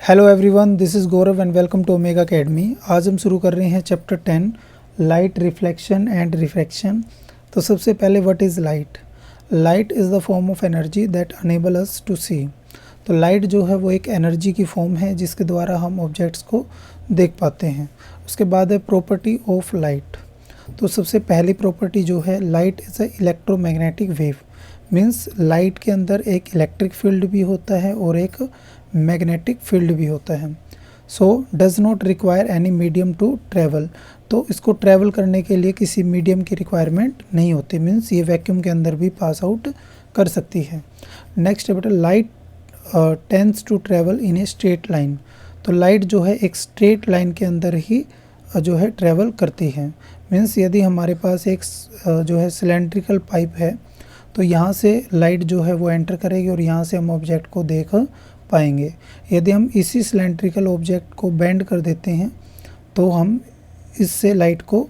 Hello everyone, this is Gaurav and welcome to Omega academy. आज हम शुरू कर रहे हैं chapter 10 light reflection and refraction. तो सबसे पहले what is light. Light is the form of energy that enable us to see. तो लाइट जो है वो एक एनर्जी की फॉर्म है जिसके द्वारा हम ऑब्जेक्ट्स को देख पाते हैं। उसके बाद है प्रॉपर्टी ऑफ लाइट। तो सबसे पहली प्रॉपर्टी जो है, light is a electromagnetic wave. Means light के अंदर एक इलेक्ट्रिक फील्ड भी होता है और एक मैग्नेटिक फील्ड भी होता है। So does not require any medium to travel. तो इसको ट्रैवल करने के लिए किसी मीडियम की रिक्वायरमेंट नहीं होती। मीन्स ये वैक्यूम के अंदर भी पास आउट कर सकती है। नेक्स्ट है बेटा, light tends to travel in a straight line. तो लाइट जो है एक स्ट्रेट लाइन के अंदर ही जो है ट्रैवल करती है। मीन्स यदि हमारे पास एक जो है सिलेंड्रिकल पाइप है तो यहाँ से लाइट जो है वो एंटर करेगी और यहाँ से हम ऑब्जेक्ट को देख पाएंगे। यदि हम इसी सिलेंड्रिकल ऑब्जेक्ट को बेंड कर देते हैं तो हम इससे लाइट को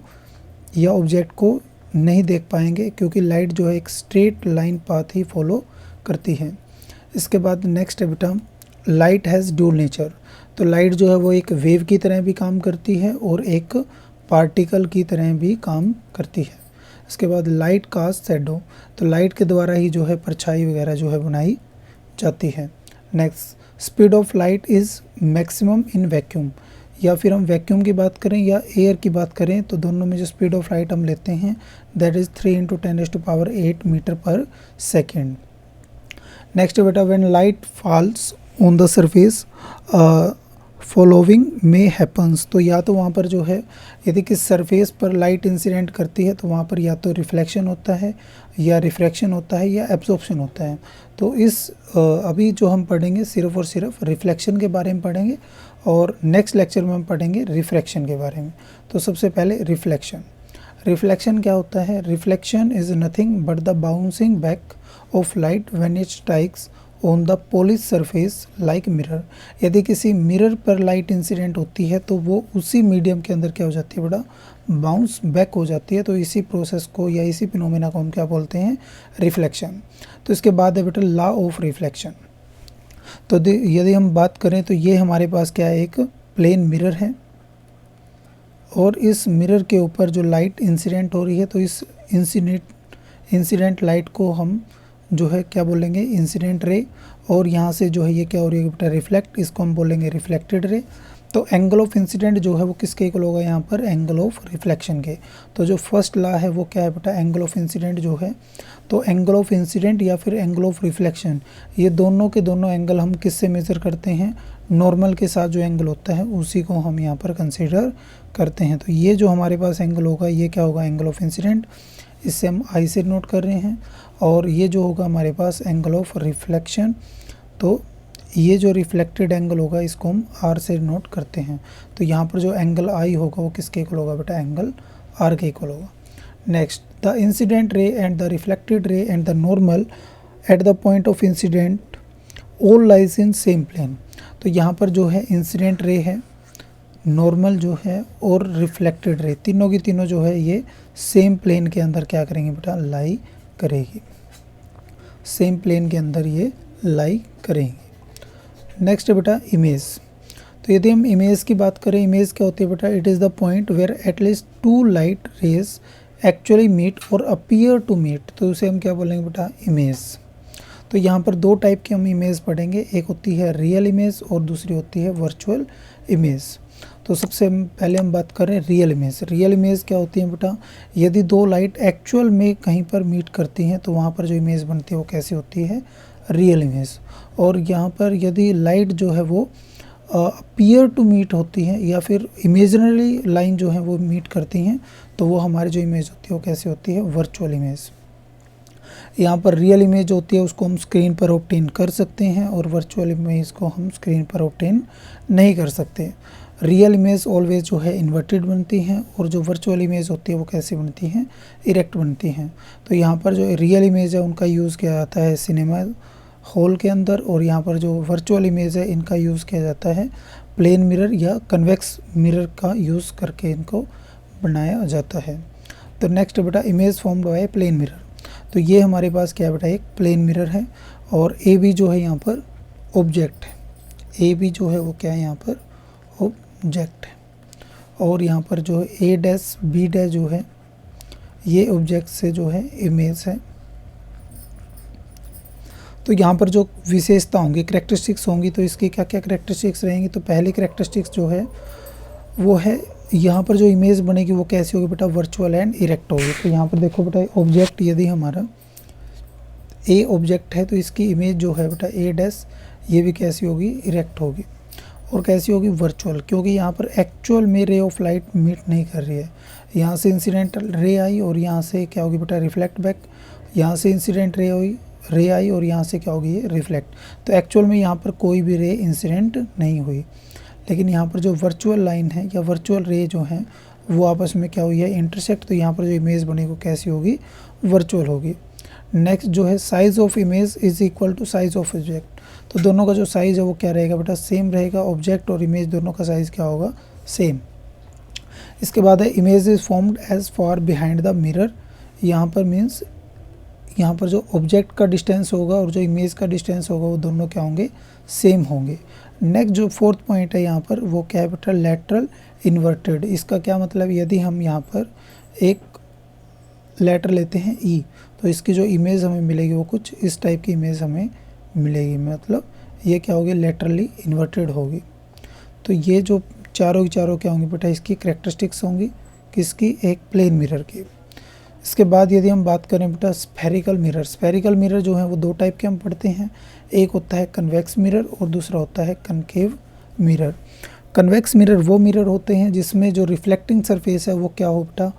या ऑब्जेक्ट को नहीं देख पाएंगे, क्योंकि लाइट जो है एक स्ट्रेट लाइन पाथ ही फॉलो करती है। इसके बाद नेक्स्ट है बेटा, लाइट हैज़ ड्यूल नेचर। तो लाइट जो है वो एक वेव की तरह भी काम करती है और एक पार्टिकल की तरह भी काम करती है। इसके बाद लाइट कास्ट शैडो। तो लाइट के द्वारा ही जो है परछाई वगैरह जो है बनाई जाती है। Next, speed of light is maximum in vacuum. या फिर हम वैक्यूम की बात करें या एयर की बात करें तो दोनों में जो स्पीड ऑफ लाइट हम लेते हैं that is 3 × 10⁸ metre per second. Next बेटा, when light falls on the surface following में हैपन्स। तो या तो वहाँ पर जो है यदि किस सरफेस पर लाइट इंसिडेंट करती है तो वहाँ पर या तो रिफ्लेक्शन होता है या रिफ्रैक्शन होता है या एब्जॉर्प्शन होता है। तो इस अभी जो हम पढ़ेंगे सिर्फ और सिर्फ रिफ्लेक्शन के बारे में पढ़ेंगे और नेक्स्ट लेक्चर में हम पढ़ेंगे रिफ्रैक्शन के बारे में। तो सबसे पहले रिफ्लेक्शन। रिफ्लेक्शन क्या होता है? Reflection is nothing but the bouncing back of light when it strikes on the polish surface like mirror. यदि किसी मिरर पर लाइट इंसिडेंट होती है तो वो उसी मीडियम के अंदर क्या हो जाती है बेटा? बाउंस बैक हो जाती है। तो इसी प्रोसेस को या इसी फिनोमेना को हम क्या बोलते हैं? रिफ्लेक्शन। तो इसके बाद है बेटा लॉ ऑफ रिफ्लेक्शन। तो यदि हम बात करें तो ये हमारे पास क्या है? एक प्लेन मिरर है और इस मिरर के ऊपर जो लाइट इंसिडेंट हो रही है तो इस इंसिडेंट लाइट को हम जो है क्या बोलेंगे? Incident ray. और यहाँ से जो है ये क्या हो रही है बेटा? रिफ्लेक्ट। इसको हम बोलेंगे रिफ्लेक्टेड रे। तो एंगल ऑफ इंसिडेंट जो है वो किसके इक्वल होगा यहाँ पर? एंगल ऑफ रिफ्लेक्शन के। तो जो फर्स्ट लॉ है वो क्या है बेटा? एंगल ऑफ इंसिडेंट जो है, तो एंगल ऑफ इंसिडेंट या फिर एंगल ऑफ रिफ्लेक्शन, ये दोनों के दोनों एंगल हम किससे मेज़र करते हैं? नॉर्मल के साथ जो एंगल होता है उसी को हम यहाँ पर कंसिडर करते हैं। तो ये जो हमारे पास एंगल होगा ये क्या होगा? Angle of incident. इससे हम आई से नोट कर रहे हैं। और ये जो होगा हमारे पास एंगल ऑफ रिफ्लेक्शन, तो ये जो रिफ्लेक्टेड एंगल होगा इसको हम आर से नोट करते हैं। तो यहाँ पर जो एंगल आई होगा वो किसके इक्वल होगा बेटा? एंगल आर के इक्वल होगा। Next, the incident ray and the reflected ray and the normal at the point of incident all lies in same plane. तो यहाँ पर जो है इंसिडेंट रे है, नॉर्मल जो है और रिफ्लेक्टेड रे, तीनों की तीनों जो है ये सेम प्लेन के अंदर क्या करेंगे बेटा? लाई करेगी। सेम प्लेन के अंदर ये लाई करेंगे। नेक्स्ट है बेटा इमेज। तो यदि हम इमेज की बात करें, इमेज क्या होती है बेटा? It is the point where at least two light rays actually meet और अपीयर टू मीट। तो उसे हम क्या बोलेंगे बेटा? इमेज। तो यहाँ पर दो टाइप की हम इमेज पढ़ेंगे, एक होती है रियल इमेज और दूसरी होती है वर्चुअल इमेज। तो सबसे पहले हम बात करें रियल इमेज। रियल इमेज क्या होती है बेटा? यदि दो लाइट एक्चुअल में कहीं पर मीट करती हैं तो वहाँ पर जो इमेज बनती है वो कैसी होती है? Real image. और यहाँ पर यदि लाइट जो है वो अपीयर टू मीट होती है या फिर इमेजिनरी लाइन जो है वो मीट करती हैं तो वो हमारी जो इमेज होती है वो कैसी होती है? Virtual image. यहाँ पर रियल इमेज होती है उसको हम स्क्रीन पर ऑब्टेन कर सकते हैं और वर्चुअल इमेज को हम स्क्रीन पर ऑब्टेन नहीं कर सकते। रियल इमेज ऑलवेज जो है इन्वर्टेड बनती हैं और जो वर्चुअल इमेज होती है वो कैसी बनती हैं? इरेक्ट बनती हैं। तो यहाँ पर जो रियल इमेज है उनका यूज़ किया जाता है सिनेमा हॉल के अंदर, और यहाँ पर जो वर्चुअल इमेज है इनका यूज़ किया जाता है प्लेन मिरर या कन्वेक्स मिरर का यूज़ करके इनको बनाया जाता है। तो नेक्स्ट बेटा image formed by plane mirror. तो ये हमारे पास क्या बेटा? एक प्लेन मिरर है और ए बी जो है यहाँ पर ऑब्जेक्ट है। ए भी जो है वो क्या है यहाँ पर ऑब्जेक्ट है, और यहाँ पर जो है ए डैश बी डैश जो है ये ऑब्जेक्ट से जो है इमेज है। तो यहाँ पर जो विशेषता होंगी, करेक्टरिस्टिक्स होंगी, तो इसकी क्या क्या करेक्टरिस्टिक्स रहेंगी। तो पहली करेक्टरिस्टिक्स जो है वो है यहाँ पर जो इमेज बनेगी वो कैसी होगी बेटा, वर्चुअल एंड इरेक्ट होगी। तो यहाँ पर देखो बेटा ऑब्जेक्ट यदि हमारा ए ऑब्जेक्ट है तो इसकी इमेज जो है बेटा ए डैश ये भी कैसी होगी, इरेक्ट होगी। और कैसी होगी, वर्चुअल, क्योंकि यहाँ पर एक्चुअल में रे ऑफ लाइट मीट नहीं कर रही है। यहाँ से इंसिडेंटल रे आई और यहाँ से क्या होगी बेटा, रिफ्लेक्ट बैक। यहाँ से इंसिडेंट रे आई और यहाँ से क्या होगी, ये रिफ्लेक्ट। तो एक्चुअल में यहाँ पर कोई भी रे इंसिडेंट नहीं हुई, लेकिन यहाँ पर जो वर्चुअल लाइन है या वर्चुअल रे जो है वो आपस में क्या हुई है, इंटरसेक्ट। तो यहाँ पर जो इमेज बनेगी वो कैसी होगी, वर्चुअल होगी। नेक्स्ट जो है size of image is equal to size of object. तो दोनों का जो साइज़ है वो क्या रहेगा बेटा, सेम रहेगा। ऑब्जेक्ट और इमेज दोनों का साइज़ क्या होगा, सेम। इसके बाद है image is formed as far behind the mirror. यहाँ पर मीन्स यहाँ पर जो ऑब्जेक्ट का डिस्टेंस होगा और जो इमेज का डिस्टेंस होगा वो दोनों क्या होंगे, सेम होंगे। नेक्स्ट जो फोर्थ पॉइंट है यहाँ पर वो क्या है बेटा, लैटरल इन्वर्टेड। इसका क्या मतलब, यदि हम यहाँ पर एक लेटर लेते हैं ई, तो इसकी जो इमेज हमें मिलेगी वो कुछ इस टाइप की इमेज हमें मिलेगी, मतलब ये क्या होगी, लेटरली इन्वर्टेड होगी। तो ये जो चारों की चारों क्या होंगी बेटा, इसकी करेक्टरिस्टिक्स होंगी किसकी, एक प्लेन मिरर की। इसके बाद यदि हम बात करें बेटा स्फेरिकल मिरर, स्फेरिकल मिरर जो है वो दो टाइप के हम पढ़ते हैं। एक होता है कन्वेक्स मिरर और दूसरा होता है कनकेव मिरर। कन्वेक्स मिरर वो मिरर होते हैं जिसमें जो रिफ्लेक्टिंग सरफेस है वो क्या हो बेटा,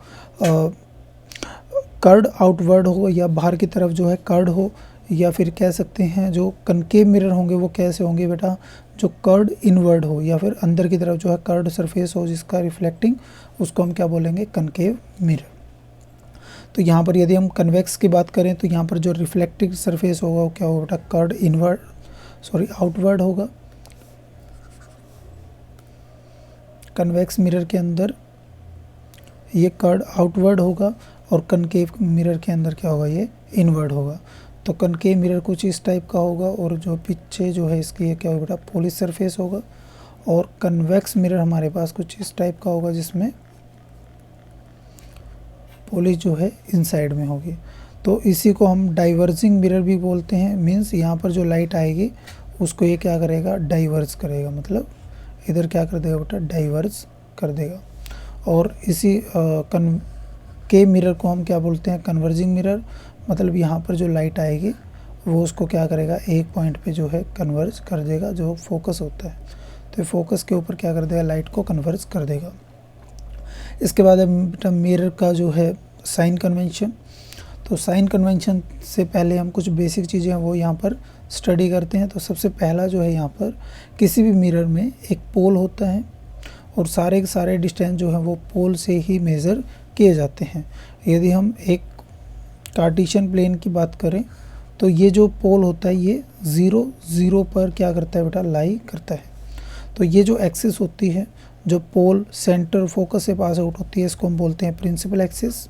कर्ड आउटवर्ड हो या बाहर की तरफ जो है कर्ड हो, या फिर कह सकते हैं जो कनकेव मिरर होंगे वो कैसे होंगे बेटा, जो कर्ड इनवर्ड हो या फिर अंदर की तरफ जो है कर्ड सरफेस हो जिसका रिफ्लेक्टिंग, उसको हम क्या बोलेंगे, कनकेव मिरर। तो यहाँ पर यदि हम कन्वेक्स की बात करें तो यहाँ पर जो रिफ्लेक्टिव सरफेस होगा वो क्या होगा बेटा, कर्ड आउटवर्ड होगा। कन्वेक्स मिरर के अंदर ये कर्ड आउटवर्ड होगा और कनकेव मिरर के अंदर क्या होगा, ये इनवर्ड होगा। तो कनकेव मिरर कुछ इस टाइप का होगा और जो पीछे जो है इसकी ये क्या होगा बेटा, पॉलिश सरफेस होगा। और कन्वेक्स मिरर हमारे पास कुछ इस टाइप का होगा जिसमें पॉलिश जो है इनसाइड में होगी। तो इसी को हम डाइवर्जिंग मिरर भी बोलते हैं। मींस यहाँ पर जो लाइट आएगी उसको ये क्या करेगा, डाइवर्ज करेगा, मतलब इधर क्या कर देगा बेटा, डाइवर्ज कर देगा। और इसी कनकेव मिरर को हम क्या बोलते हैं, कन्वर्जिंग मिरर। मतलब यहाँ पर जो लाइट आएगी वो उसको क्या करेगा, एक पॉइंट पे जो है कन्वर्ज कर देगा, जो फोकस होता है। तो फोकस के ऊपर क्या कर देगा, लाइट को कन्वर्ज कर देगा। इसके बाद बेटा मिरर का जो है साइन कन्वेंशन। तो साइन कन्वेंशन से पहले हम कुछ बेसिक चीज़ें हैं वो यहाँ पर स्टडी करते हैं। तो सबसे पहला जो है यहाँ पर किसी भी मिरर में एक पोल होता है और सारे के सारे डिस्टेंस जो है वो पोल से ही मेज़र किए जाते हैं। यदि हम एक कार्टेशियन प्लेन की बात करें तो ये जो पोल होता है ये 0 0 पर क्या करता है बेटा, लाई करता है। तो ये जो एक्सिस होती है, जो पोल सेंटर फोकस से पास आउट होती है, इसको हम बोलते हैं प्रिंसिपल एक्सिस।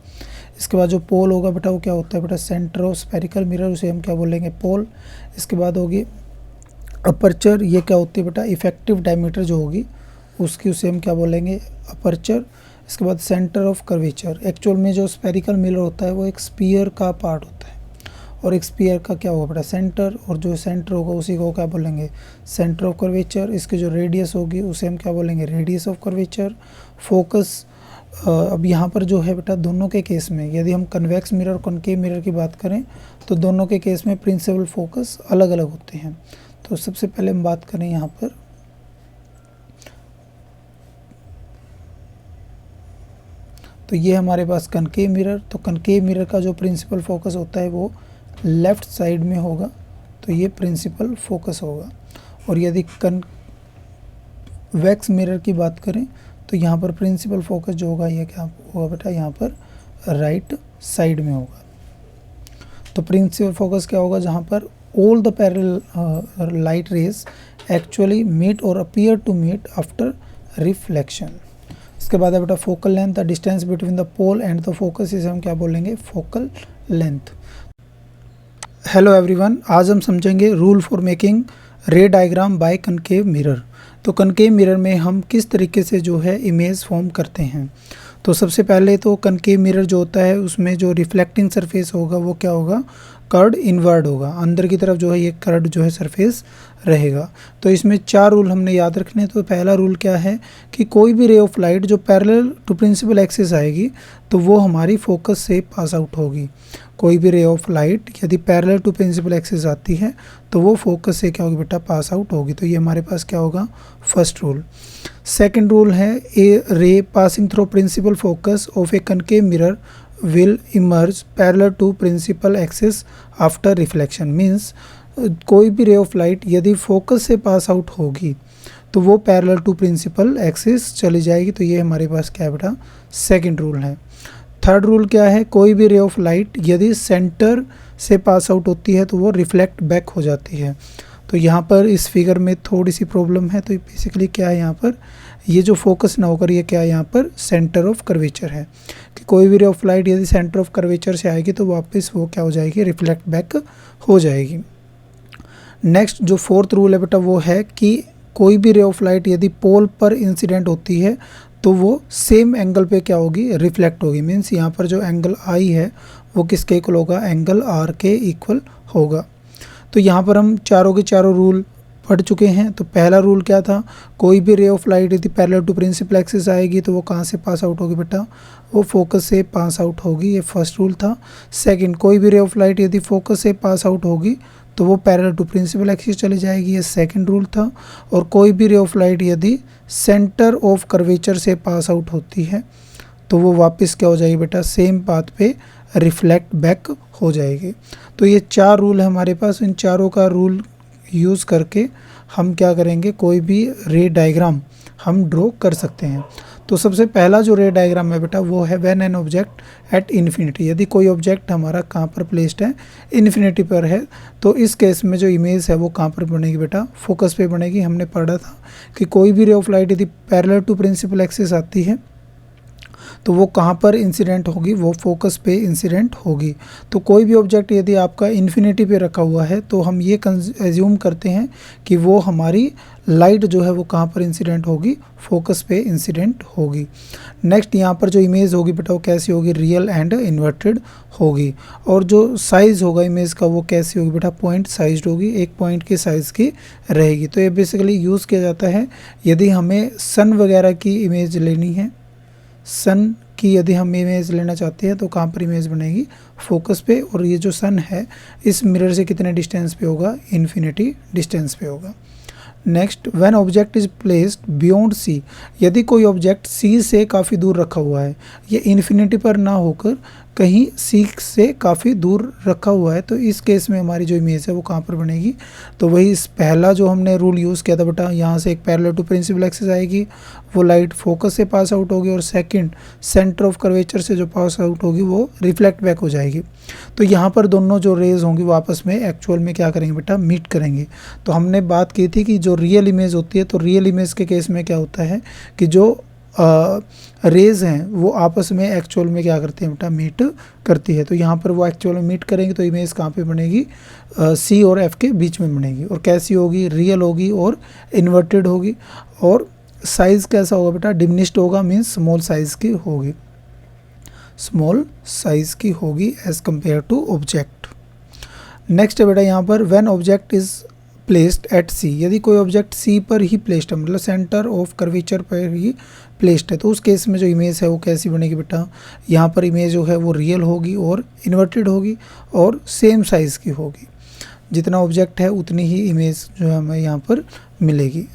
इसके बाद जो पोल होगा बेटा वो क्या होता है बेटा, सेंटर ऑफ स्फेरिकल मिरर, उसे हम क्या बोलेंगे, पोल। इसके बाद होगी अपर्चर, ये क्या होती है बेटा, इफेक्टिव डायमीटर जो होगी उसकी, उसे हम क्या बोलेंगे, अपर्चर। इसके बाद सेंटर ऑफ कर्वेचर। एक्चुअल में जो स्फेरिकल मिरर होता है वो एक स्पीयर का पार्ट होता है और एक स्पीयर का क्या होगा बेटा, सेंटर, और जो सेंटर होगा उसी को क्या बोलेंगे, सेंटर ऑफ कर्वेचर। इसकी जो रेडियस होगी उसे हम क्या बोलेंगे, रेडियस ऑफ कर्वेचर। फोकस, अब यहाँ पर जो है बेटा दोनों के केस में यदि हम कन्वेक्स मिरर और कनकेव मिरर की बात करें तो दोनों के केस में प्रिंसिपल फोकस अलग अलग होते हैं। तो सबसे पहले हम बात करें यहाँ पर तो ये हमारे पास कनकेव मिरर। तो कनकेव मिरर का जो प्रिंसिपल फोकस होता है वो लेफ़्ट साइड में होगा, तो ये प्रिंसिपल फोकस होगा। और यदि कन्वेक्स मिरर की बात करें तो यहाँ पर प्रिंसिपल फोकस जो होगा ये क्या होगा बेटा, यहाँ पर राइट साइड में होगा। तो प्रिंसिपल फोकस क्या होगा, जहाँ पर all the parallel light rays actually meet और appear to meet after reflection. इसके बाद है बेटा focal length, the distance between the pole and the focus, इसे हम क्या बोलेंगे, फोकल लेंथ। हेलो एवरीवन, आज हम समझेंगे rule for making ray diagram by concave mirror. तो कनकेव मिरर में हम किस तरीके से जो है इमेज फॉर्म करते हैं। तो सबसे पहले तो कनकेव मिरर जो होता है उसमें जो रिफ्लेक्टिंग सरफेस होगा वो क्या होगा, कर्ड इनवर्ड होगा, अंदर की तरफ जो है ये कर्ड जो है सरफेस रहेगा। तो इसमें 4 रूल हमने याद रखने हैं। तो पहला रूल क्या है कि कोई भी रे ऑफ लाइट जो पैरेलल टू प्रिंसिपल एक्सिस आएगी तो वो हमारी फोकस से पास आउट होगी। कोई भी रे ऑफ लाइट यदि पैरेलल टू प्रिंसिपल एक्सिस आती है तो वो फोकस से क्या होगी बेटा, पास आउट होगी। तो ये हमारे पास क्या होगा, फर्स्ट रूल। सेकंड रूल है a ray passing through principal focus of a concave mirror will emerge parallel to principal axis after reflection। Means कोई भी रे ऑफ लाइट यदि फोकस से पास आउट होगी तो वो पैरेलल टू प्रिंसिपल एक्सिस चली जाएगी। तो ये हमारे पास क्या है बेटा, सेकंड रूल है। थर्ड रूल क्या है, कोई भी रे ऑफ लाइट यदि सेंटर से पास आउट होती है तो वो रिफ्लेक्ट बैक हो जाती है। तो यहाँ पर इस फिगर में थोड़ी सी प्रॉब्लम है। तो बेसिकली क्या है, यहाँ पर ये जो फोकस ना होकर ये क्या है, यहाँ पर सेंटर ऑफ कर्वेचर है कि कोई भी रे ऑफ लाइट यदि सेंटर ऑफ कर्वेचर से आएगी तो वापस वो क्या हो जाएगी, रिफ्लेक्ट बैक हो जाएगी। नेक्स्ट जो फोर्थ रूल है बेटा वो है कि कोई भी रे ऑफ लाइट यदि पोल पर इंसिडेंट होती है तो वो सेम एंगल पे क्या होगी, रिफ्लेक्ट होगी। मीन्स यहाँ पर जो एंगल आई है वो किसके इक्वल होगा, एंगल आर के इक्वल होगा। तो यहाँ पर हम चारों के चारों रूल पढ़ चुके हैं। तो पहला रूल क्या था, कोई भी रे ऑफ लाइट यदि पैरेलल टू प्रिंसिपल एक्सिस आएगी तो वो कहाँ से पास आउट होगी बेटा, वो फोकस से पास आउट होगी। ये फर्स्ट रूल था। सेकंड, कोई भी रे ऑफ लाइट यदि फोकस से पास आउट होगी तो वो पैरेलल टू प्रिंसिपल एक्सिस चली जाएगी। ये सेकंड रूल था। और कोई भी रे ऑफ लाइट यदि सेंटर ऑफ कर्वेचर से पास आउट होती है तो वो वापस क्या हो जाएगी बेटा, सेम पाथ पे रिफ्लेक्ट बैक हो जाएगी। तो ये 4 रूल है हमारे पास। इन चारों का रूल यूज़ करके हम क्या करेंगे, कोई भी रे डायग्राम हम ड्रॉ कर सकते हैं। तो सबसे पहला जो रे डायग्राम है बेटा वो है when an object at infinity. यदि कोई ऑब्जेक्ट हमारा कहाँ पर प्लेस्ड है, इन्फिनिटी पर है, तो इस केस में जो इमेज है वो कहाँ पर बनेगी बेटा, फोकस पे बनेगी। हमने पढ़ा था कि कोई भी रे ऑफ लाइट यदि पैरेलल टू प्रिंसिपल एक्सिस आती है तो वो कहाँ पर इंसिडेंट होगी, वो फोकस पे इंसिडेंट होगी। तो कोई भी ऑब्जेक्ट यदि आपका इन्फिनिटी पे रखा हुआ है तो हम ये एज्यूम करते हैं कि वो हमारी लाइट जो है वो कहाँ पर इंसिडेंट होगी, फोकस पे इंसिडेंट होगी। नेक्स्ट यहाँ पर जो इमेज होगी बेटा वो कैसी होगी, रियल एंड इन्वर्टेड होगी। और जो साइज़ होगा इमेज का वो कैसी होगी बेटा, पॉइंट साइज्ड होगी, एक पॉइंट की साइज़ की रहेगी। तो ये बेसिकली यूज़ किया जाता है यदि हमें सन वगैरह की इमेज लेनी है। सन की यदि हम इमेज लेना चाहते हैं तो कहाँ पर इमेज बनेगी, फोकस पे। और ये जो सन है इस मिरर से कितने डिस्टेंस पे होगा, इन्फिनिटी डिस्टेंस पे होगा। Next, when object is placed beyond C. यदि कोई ऑब्जेक्ट सी से काफ़ी दूर रखा हुआ है, ये इन्फिनिटी पर ना होकर कहीं सी से काफ़ी दूर रखा हुआ है, तो इस केस में हमारी जो इमेज है वो कहाँ पर बनेगी। तो वही इस पहला जो हमने रूल यूज़ किया था बेटा, यहाँ से एक पैरेलल टू प्रिंसिपल एक्सिस आएगी, वो लाइट फोकस से पास आउट होगी। और सेकंड, सेंटर ऑफ कर्वेचर से जो पास आउट होगी वो रिफ्लेक्ट बैक हो जाएगी। तो यहाँ पर दोनों जो रेज होंगी वो आपस में एक्चुअल में क्या करेंगे बेटा, मीट करेंगे। तो हमने बात की थी कि जो रियल इमेज होती है, तो रियल इमेज के केस में क्या होता है कि जो रेज हैं वो आपस में एक्चुअल में क्या करते हैं बेटा, मीट करती है। तो यहाँ पर वो एक्चुअल में मीट करेंगे तो इमेज कहाँ पे बनेगी, सी और एफ के बीच में बनेगी। और कैसी होगी, रियल होगी और इन्वर्टेड होगी। और साइज़ कैसा होगा बेटा, डिमिनिश्ड होगा, मीन्स स्मॉल साइज़ की होगी, स्मॉल साइज़ की होगी as compare to object. Next है बेटा यहाँ पर, when object is placed at C. यदि कोई ऑब्जेक्ट सी पर ही प्लेस्ड है, मतलब सेंटर ऑफ कर्वेचर पर ही प्लेस्ड है, तो उस केस में जो इमेज है वो कैसी बनेगी बेटा, यहाँ पर इमेज जो है वो रियल होगी और इन्वर्टेड होगी और सेम साइज़ की होगी। जितना ऑब्जेक्ट है उतनी ही इमेज जो है हमें यहाँ पर मिलेगी।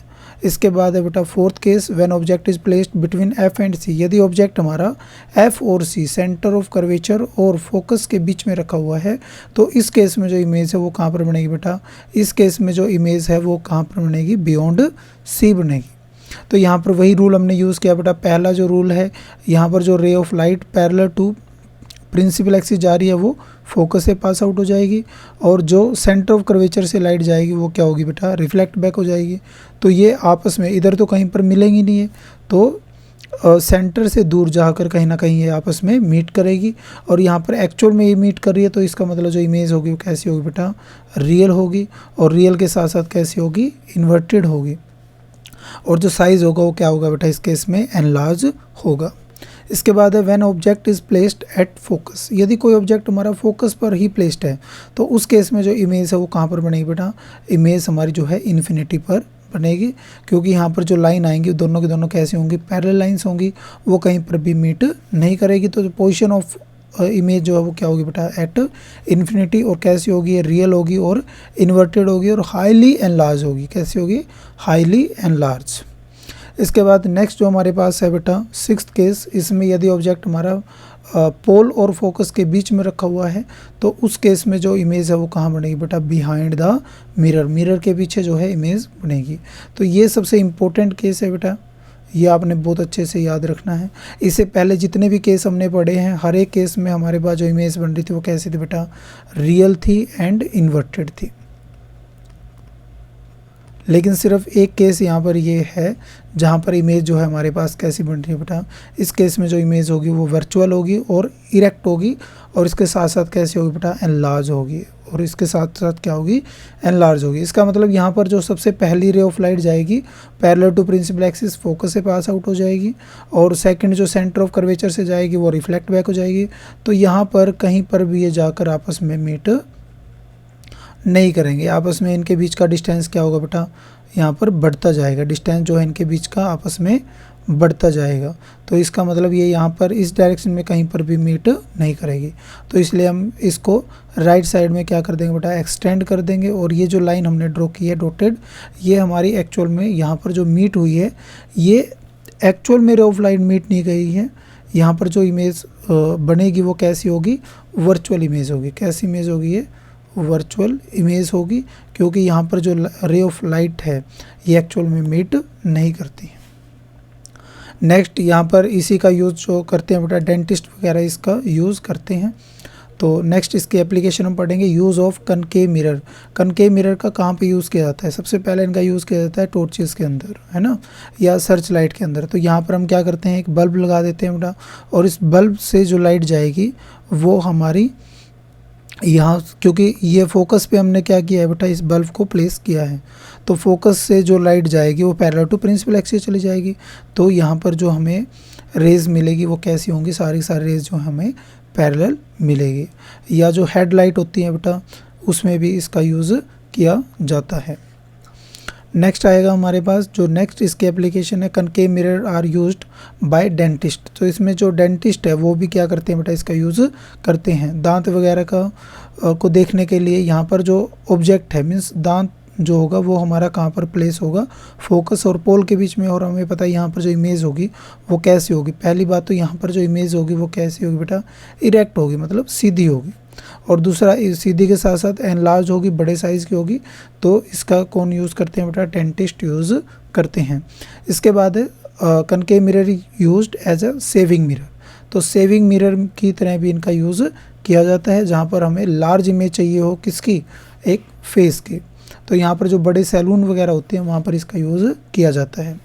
इसके बाद है बेटा fourth case, when object is placed between F and C. यदि ऑब्जेक्ट हमारा एफ और सी, सेंटर ऑफ कर्वेचर और फोकस के बीच में रखा हुआ है, तो इस केस में जो इमेज है वो कहाँ पर बनेगी बेटा, इस केस में जो इमेज है वो कहाँ पर बनेगी, बियॉन्ड सी बनेगी। तो यहाँ पर वही रूल हमने यूज़ किया बेटा। पहला जो रूल है, यहाँ पर जो ray of light parallel to principal axis जा रही है वो फोकस से पास आउट हो जाएगी, और जो सेंटर ऑफ कर्वेचर से लाइट जाएगी वो क्या होगी बेटा, रिफ्लेक्ट बैक हो जाएगी। तो ये आपस में इधर तो कहीं पर मिलेंगी नहीं है, तो सेंटर से दूर जाकर कहीं ना कहीं ये आपस में मीट करेगी, और यहाँ पर एक्चुअल में ये मीट कर रही है, तो इसका मतलब जो इमेज होगी वो कैसी होगी बेटा, रियल होगी, और रियल के साथ साथ कैसी होगी, इन्वर्टेड होगी, और जो साइज़ होगा वो क्या होगा बेटा, इस केस में एनलार्ज होगा। इसके बाद है when object is placed at focus, यदि कोई ऑब्जेक्ट हमारा फोकस पर ही प्लेस्ड है तो उस केस में जो इमेज है वो कहाँ पर बनेगी बेटा, इमेज हमारी जो है इन्फिनिटी पर बनेगी, क्योंकि यहाँ पर जो लाइन आएंगी दोनों की दोनों कैसी होंगी, पैरेलल लाइंस होंगी, वो कहीं पर भी मीट नहीं करेगी। तो पोजीशन ऑफ इमेज जो है वो क्या होगी बेटा, एट इन्फिनिटी, और कैसी होगी, ये रियल होगी और इन्वर्टेड होगी और हाईली एनलार्ज होगी, कैसी होगी, हाईली एनलार्ज। इसके बाद नेक्स्ट जो हमारे पास है बेटा सिक्स्थ केस, इसमें यदि ऑब्जेक्ट हमारा पोल और फोकस के बीच में रखा हुआ है तो उस केस में जो इमेज है वो कहाँ बनेगी बेटा, बिहाइंड द मिरर, मिरर के पीछे जो है इमेज बनेगी। तो ये सबसे इम्पोर्टेंट केस है बेटा, ये आपने बहुत अच्छे से याद रखना है। इससे पहले जितने भी केस हमने पढ़े हैं हर एक केस में हमारे पास जो इमेज बन रही थी वो कैसी थी बेटा, रियल थी एंड इन्वर्टेड थी। लेकिन सिर्फ एक केस यहाँ पर ये है जहाँ पर इमेज जो है हमारे पास कैसी बन रही है बेटा, इस केस में जो इमेज होगी वो वर्चुअल होगी और इरेक्ट होगी, और इसके साथ साथ कैसी होगी बेटा, एनलार्ज होगी, और इसके साथ साथ क्या होगी, एनलार्ज होगी। इसका मतलब यहाँ पर जो सबसे पहली रे ऑफ लाइट जाएगी parallel to principal axis focus से पास आउट हो जाएगी, और सेकंड जो सेंटर ऑफ कर्वेचर से जाएगी वो रिफ्लेक्ट बैक हो जाएगी। तो यहाँ पर कहीं पर भी ये जाकर आपस में मीट नहीं करेंगे, आपस में इनके बीच का डिस्टेंस क्या होगा बेटा, यहाँ पर बढ़ता जाएगा, डिस्टेंस जो है इनके बीच का आपस में बढ़ता जाएगा। तो इसका मतलब ये यहाँ पर इस डायरेक्शन में कहीं पर भी मीट नहीं करेगी, तो इसलिए हम इसको राइट साइड में क्या कर देंगे बेटा, एक्सटेंड कर देंगे, और ये जो लाइन हमने ड्रॉ की है डॉटेड, ये हमारी एक्चुअल में यहाँ पर जो मीट हुई है ये एक्चुअल में रे ऑफ लाइट मीट नहीं गई है, यहाँ पर जो इमेज बनेगी वो कैसी होगी, वर्चुअल इमेज होगी। कैसी इमेज होगी, ये वर्चुअल इमेज होगी, क्योंकि यहाँ पर जो रे ऑफ लाइट है ये एक्चुअल में मीट नहीं करती। नेक्स्ट यहाँ पर इसी का यूज़ जो करते हैं बेटा डेंटिस्ट वगैरह इसका यूज़ करते हैं। तो नेक्स्ट इसकी एप्लीकेशन हम पढ़ेंगे, use of concave mirror. Concave mirror का कहाँ पे यूज़ किया जाता है, सबसे पहले इनका यूज़ किया जाता है टॉर्चेस के अंदर, है ना, या सर्च लाइट के अंदर। तो यहाँ पर हम क्या करते हैं, एक बल्ब लगा देते हैं बेटा, और इस बल्ब से जो लाइट जाएगी वो हमारी यहाँ, क्योंकि ये फोकस पे हमने क्या किया है बेटा, इस बल्ब को प्लेस किया है, तो फोकस से जो लाइट जाएगी वो पैरेलल टू प्रिंसिपल एक्सिस चली जाएगी। तो यहाँ पर जो हमें रेज मिलेगी वो कैसी होंगी, सारी रेज जो हमें पैरेलल मिलेगी। या जो हेडलाइट होती है बेटा उसमें भी इसका यूज़ किया जाता है। नेक्स्ट आएगा हमारे पास जो नेक्स्ट इसकी एप्लीकेशन है, concave mirror are used by dentist. तो इसमें जो डेंटिस्ट है वो भी क्या करते हैं बेटा, इसका यूज़ करते हैं दांत वगैरह का को देखने के लिए। यहाँ पर जो ऑब्जेक्ट है मीन्स दांत जो होगा वो हमारा कहाँ पर प्लेस होगा, फोकस और पोल के बीच में, और हमें पता है यहाँ पर जो इमेज होगी वो कैसी होगी। पहली बात तो यहाँ पर जो इमेज होगी वो कैसी होगी बेटा, इरेक्ट होगी, मतलब सीधी होगी, और दूसरा सीधी के साथ साथ एनलार्ज होगी, बड़े साइज़ की होगी। तो इसका कौन यूज़ करते हैं बेटा, डेंटिस्ट यूज़ करते हैं। इसके बाद concave mirror used as a shaving mirror. तो सेविंग मिरर की तरह भी इनका यूज़ किया जाता है, जहाँ पर हमें लार्ज इमेज चाहिए हो, किसकी, एक फेस की। तो यहाँ पर जो बड़े सैलून वगैरह होते हैं वहाँ पर इसका यूज़ किया जाता है।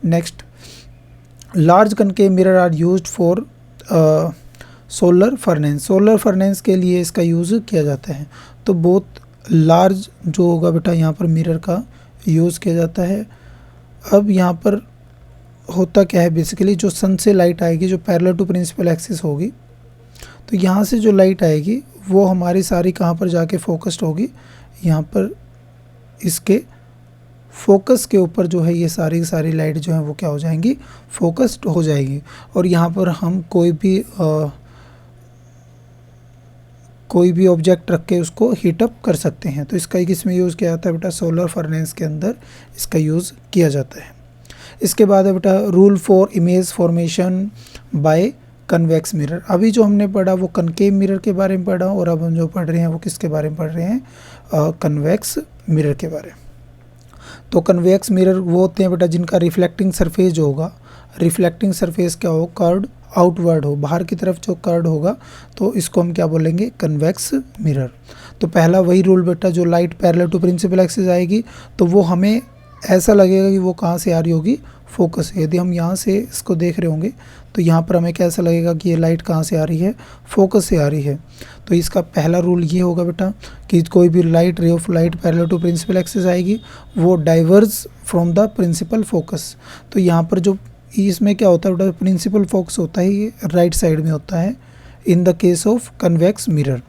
Next, large concave mirror are used for solar furnace. Solar furnace के लिए इसका यूज़ किया जाता है। तो बहुत लार्ज जो होगा बेटा यहाँ पर मिरर का यूज़ किया जाता है। अब यहाँ पर होता क्या है, बेसिकली जो सन से लाइट आएगी जो पैरेलल टू प्रिंसिपल एक्सिस होगी, तो यहाँ से जो लाइट आएगी वो हमारी सारी कहाँ पर जाके फोकस्ड होगी, यहाँ पर इसके फोकस के ऊपर जो है ये सारी लाइट जो है वो क्या हो जाएंगी, फोकस्ड हो जाएगी। और यहाँ पर हम कोई भी ऑब्जेक्ट रख के उसको हीटअप कर सकते हैं। तो इसका किसमें यूज़ किया जाता है बेटा, सोलर फर्नेस के अंदर इसका यूज़ किया जाता है। इसके बाद है बेटा rule for image formation by convex mirror. अभी जो हमने पढ़ा वो कनकेव मिरर के बारे में पढ़ा, और अब हम जो पढ़ रहे हैं वो किसके बारे में पढ़ रहे हैं, कन्वेक्स मिरर के बारे में। तो कन्वेक्स मिरर वो होते हैं बेटा जिनका रिफ्लेक्टिंग सरफेस जो होगा, रिफ्लेक्टिंग सरफेस क्या हो, कर्व्ड आउटवर्ड हो, बाहर की तरफ जो कर्व्ड होगा, तो इसको हम क्या बोलेंगे, कन्वेक्स मिरर। तो पहला वही रूल बेटा, जो light parallel to principal axis आएगी तो वो हमें ऐसा लगेगा कि वो कहाँ से आ रही होगी, फोकस से। यदि हम यहाँ से इसको देख रहे होंगे तो यहाँ पर हमें कैसा लगेगा कि ये लाइट कहाँ से आ रही है, फोकस से आ रही है। तो इसका पहला रूल ये होगा बेटा कि कोई भी light, ray of light parallel to principal axis आएगी, वो diverge from the principal focus. तो यहाँ पर जो इसमें क्या होता है बेटा, प्रिंसिपल फोकस होता है ये राइट साइड में होता है in the case of convex mirror,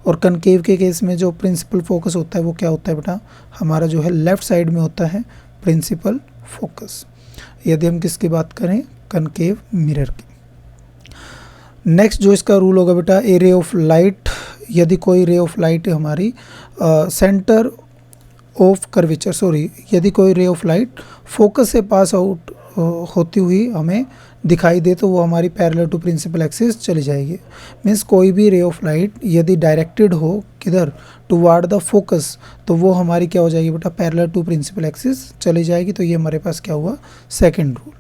और कनकेव के केस में जो प्रिंसिपल फोकस होता है वो क्या होता है बेटा, हमारा जो है लेफ्ट साइड में होता है प्रिंसिपल फोकस, यदि हम किसकी बात करें, कनकेव मिरर की। नेक्स्ट जो इसका रूल होगा बेटा, ए रे ऑफ लाइट, यदि कोई रे ऑफ लाइट हमारी सेंटर ऑफ कर्वेचर, यदि कोई रे ऑफ लाइट फोकस से पास आउट होती हुई हमें दिखाई दे तो वो हमारी पैरेलल टू प्रिंसिपल एक्सिस चली जाएगी। मीन्स कोई भी रे ऑफ लाइट यदि डायरेक्टेड हो किधर, टुवार्ड द फोकस, तो वो हमारी क्या हो जाएगी बेटा, पैरेलल टू प्रिंसिपल एक्सिस चली जाएगी। तो ये हमारे पास क्या हुआ, सेकंड रूल।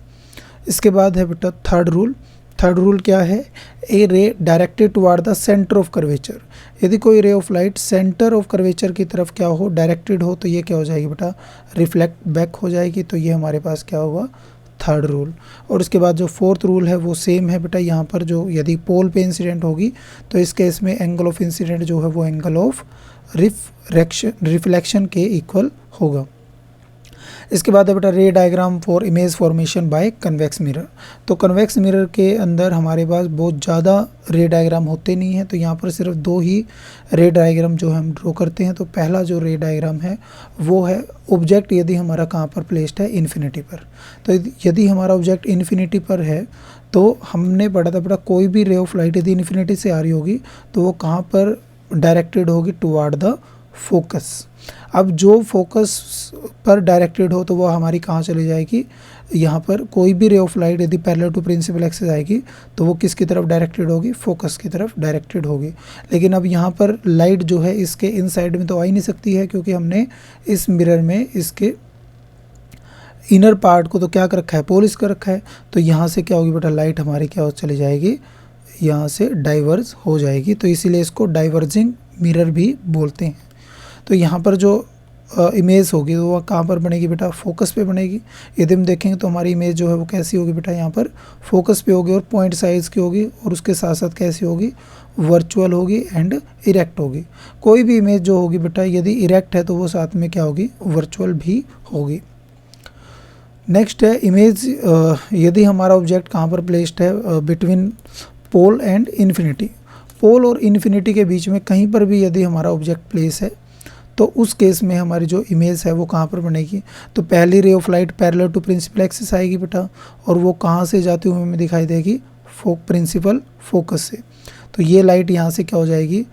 इसके बाद है बेटा थर्ड रूल। थर्ड रूल क्या है, ए रे directed toward the centre of curvature, यदि कोई ray of light centre of curvature की तरफ क्या हो, डायरेक्टेड हो, तो ये क्या हो जाएगी बेटा, रिफ्लेक्ट बैक हो जाएगी। तो ये हमारे पास क्या होगा, थर्ड रूल। और उसके बाद जो फोर्थ रूल है वो सेम है बेटा, यहाँ पर जो यदि पोल पे इंसिडेंट होगी तो इस केस में एंगल ऑफ इंसिडेंट जो है वो एंगल ऑफ रिफ्लेक्शन के इक्वल होगा। इसके बाद है बेटा रे diagram for image formation by convex mirror. तो कन्वेक्स मिरर के अंदर हमारे पास बहुत ज़्यादा रे डायग्राम होते नहीं हैं, तो यहाँ पर सिर्फ 2 ही रे डायग्राम जो हम ड्रॉ करते हैं। तो पहला जो रे डायग्राम है वो है ऑब्जेक्ट यदि हमारा कहाँ पर प्लेस्ड है, इन्फिनिटी पर। तो यदि हमारा ऑब्जेक्ट इन्फिनिटी पर है तो हमने पढ़ा था बेटा, कोई भी रे ऑफ लाइट यदि इन्फिनिटी से आ रही होगी तो वो कहाँ पर डायरेक्टेड होगी, टुवार्ड द फोकस। अब जो फोकस पर डायरेक्टेड हो तो वो हमारी कहाँ चली जाएगी, यहाँ पर कोई भी रे ऑफ लाइट यदि पैरेलल टू प्रिंसिपल एक्सिस आएगी तो वो किसकी तरफ डायरेक्टेड होगी, फोकस की तरफ डायरेक्टेड होगी। लेकिन अब यहाँ पर लाइट जो है इसके इन साइड में तो आ ही नहीं सकती है, क्योंकि हमने इस मिरर में इसके इनर पार्ट को तो क्या कर रखा है, पॉलिश कर रखा है। तो यहाँ से क्या होगी बेटा, लाइट हमारी क्या हो चली जाएगी, यहाँ से डाइवर्ज हो जाएगी। तो इसीलिए इसको डाइवर्जिंग मिरर भी बोलते हैं। तो यहाँ पर जो इमेज होगी तो वह कहाँ पर बनेगी बेटा, फोकस पे बनेगी। यदि हम देखेंगे तो हमारी इमेज जो है वो कैसी होगी बेटा, यहाँ पर फोकस पे होगी और पॉइंट साइज़ की होगी, और उसके साथ साथ कैसी होगी, वर्चुअल होगी एंड इरेक्ट होगी। कोई भी इमेज जो होगी बेटा यदि इरेक्ट है तो वो साथ में क्या होगी, वर्चुअल भी होगी। नेक्स्ट है इमेज, यदि हमारा ऑब्जेक्ट कहाँ पर प्लेस्ड है, बिटवीन पोल एंड इन्फिनिटी। पोल और इन्फिनिटी के बीच में कहीं पर भी यदि हमारा ऑब्जेक्ट प्लेस है तो उस केस में हमारी जो इमेज है वो कहाँ पर बनेगी, तो पहली ray of light parallel to principal axis आएगी बेटा, और वो कहाँ से जाती हुई हमें दिखाई देगी, प्रिंसिपल फोकस से। तो ये लाइट यहाँ से क्या हो जाएगी,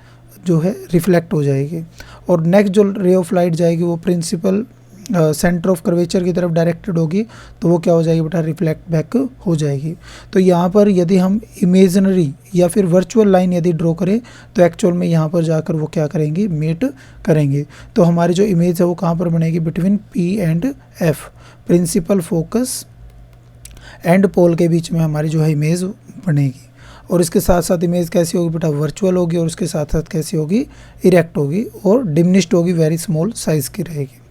जो है रिफ्लेक्ट हो जाएगी। और नेक्स्ट जो रे ऑफ लाइट जाएगी वो प्रिंसिपल सेंटर ऑफ कर्वेचर की तरफ डायरेक्टेड होगी, तो वो क्या हो जाएगी बेटा, रिफ्लेक्ट बैक हो जाएगी। तो यहाँ पर यदि हम इमेजिनरी या फिर वर्चुअल लाइन यदि ड्रॉ करें तो एक्चुअल में यहाँ पर जाकर वो क्या करेंगे, मीट करेंगे। तो हमारी जो इमेज है वो कहाँ पर बनेगी, between P and F, principal focus and pole के बीच में हमारी जो है इमेज बनेगी। और इसके साथ साथ इमेज कैसी होगी बेटा, वर्चुअल होगी, और उसके साथ साथ कैसी होगी, इरेक्ट होगी और डिमिनिश्ड होगी, वेरी स्मॉल साइज़ की रहेगी।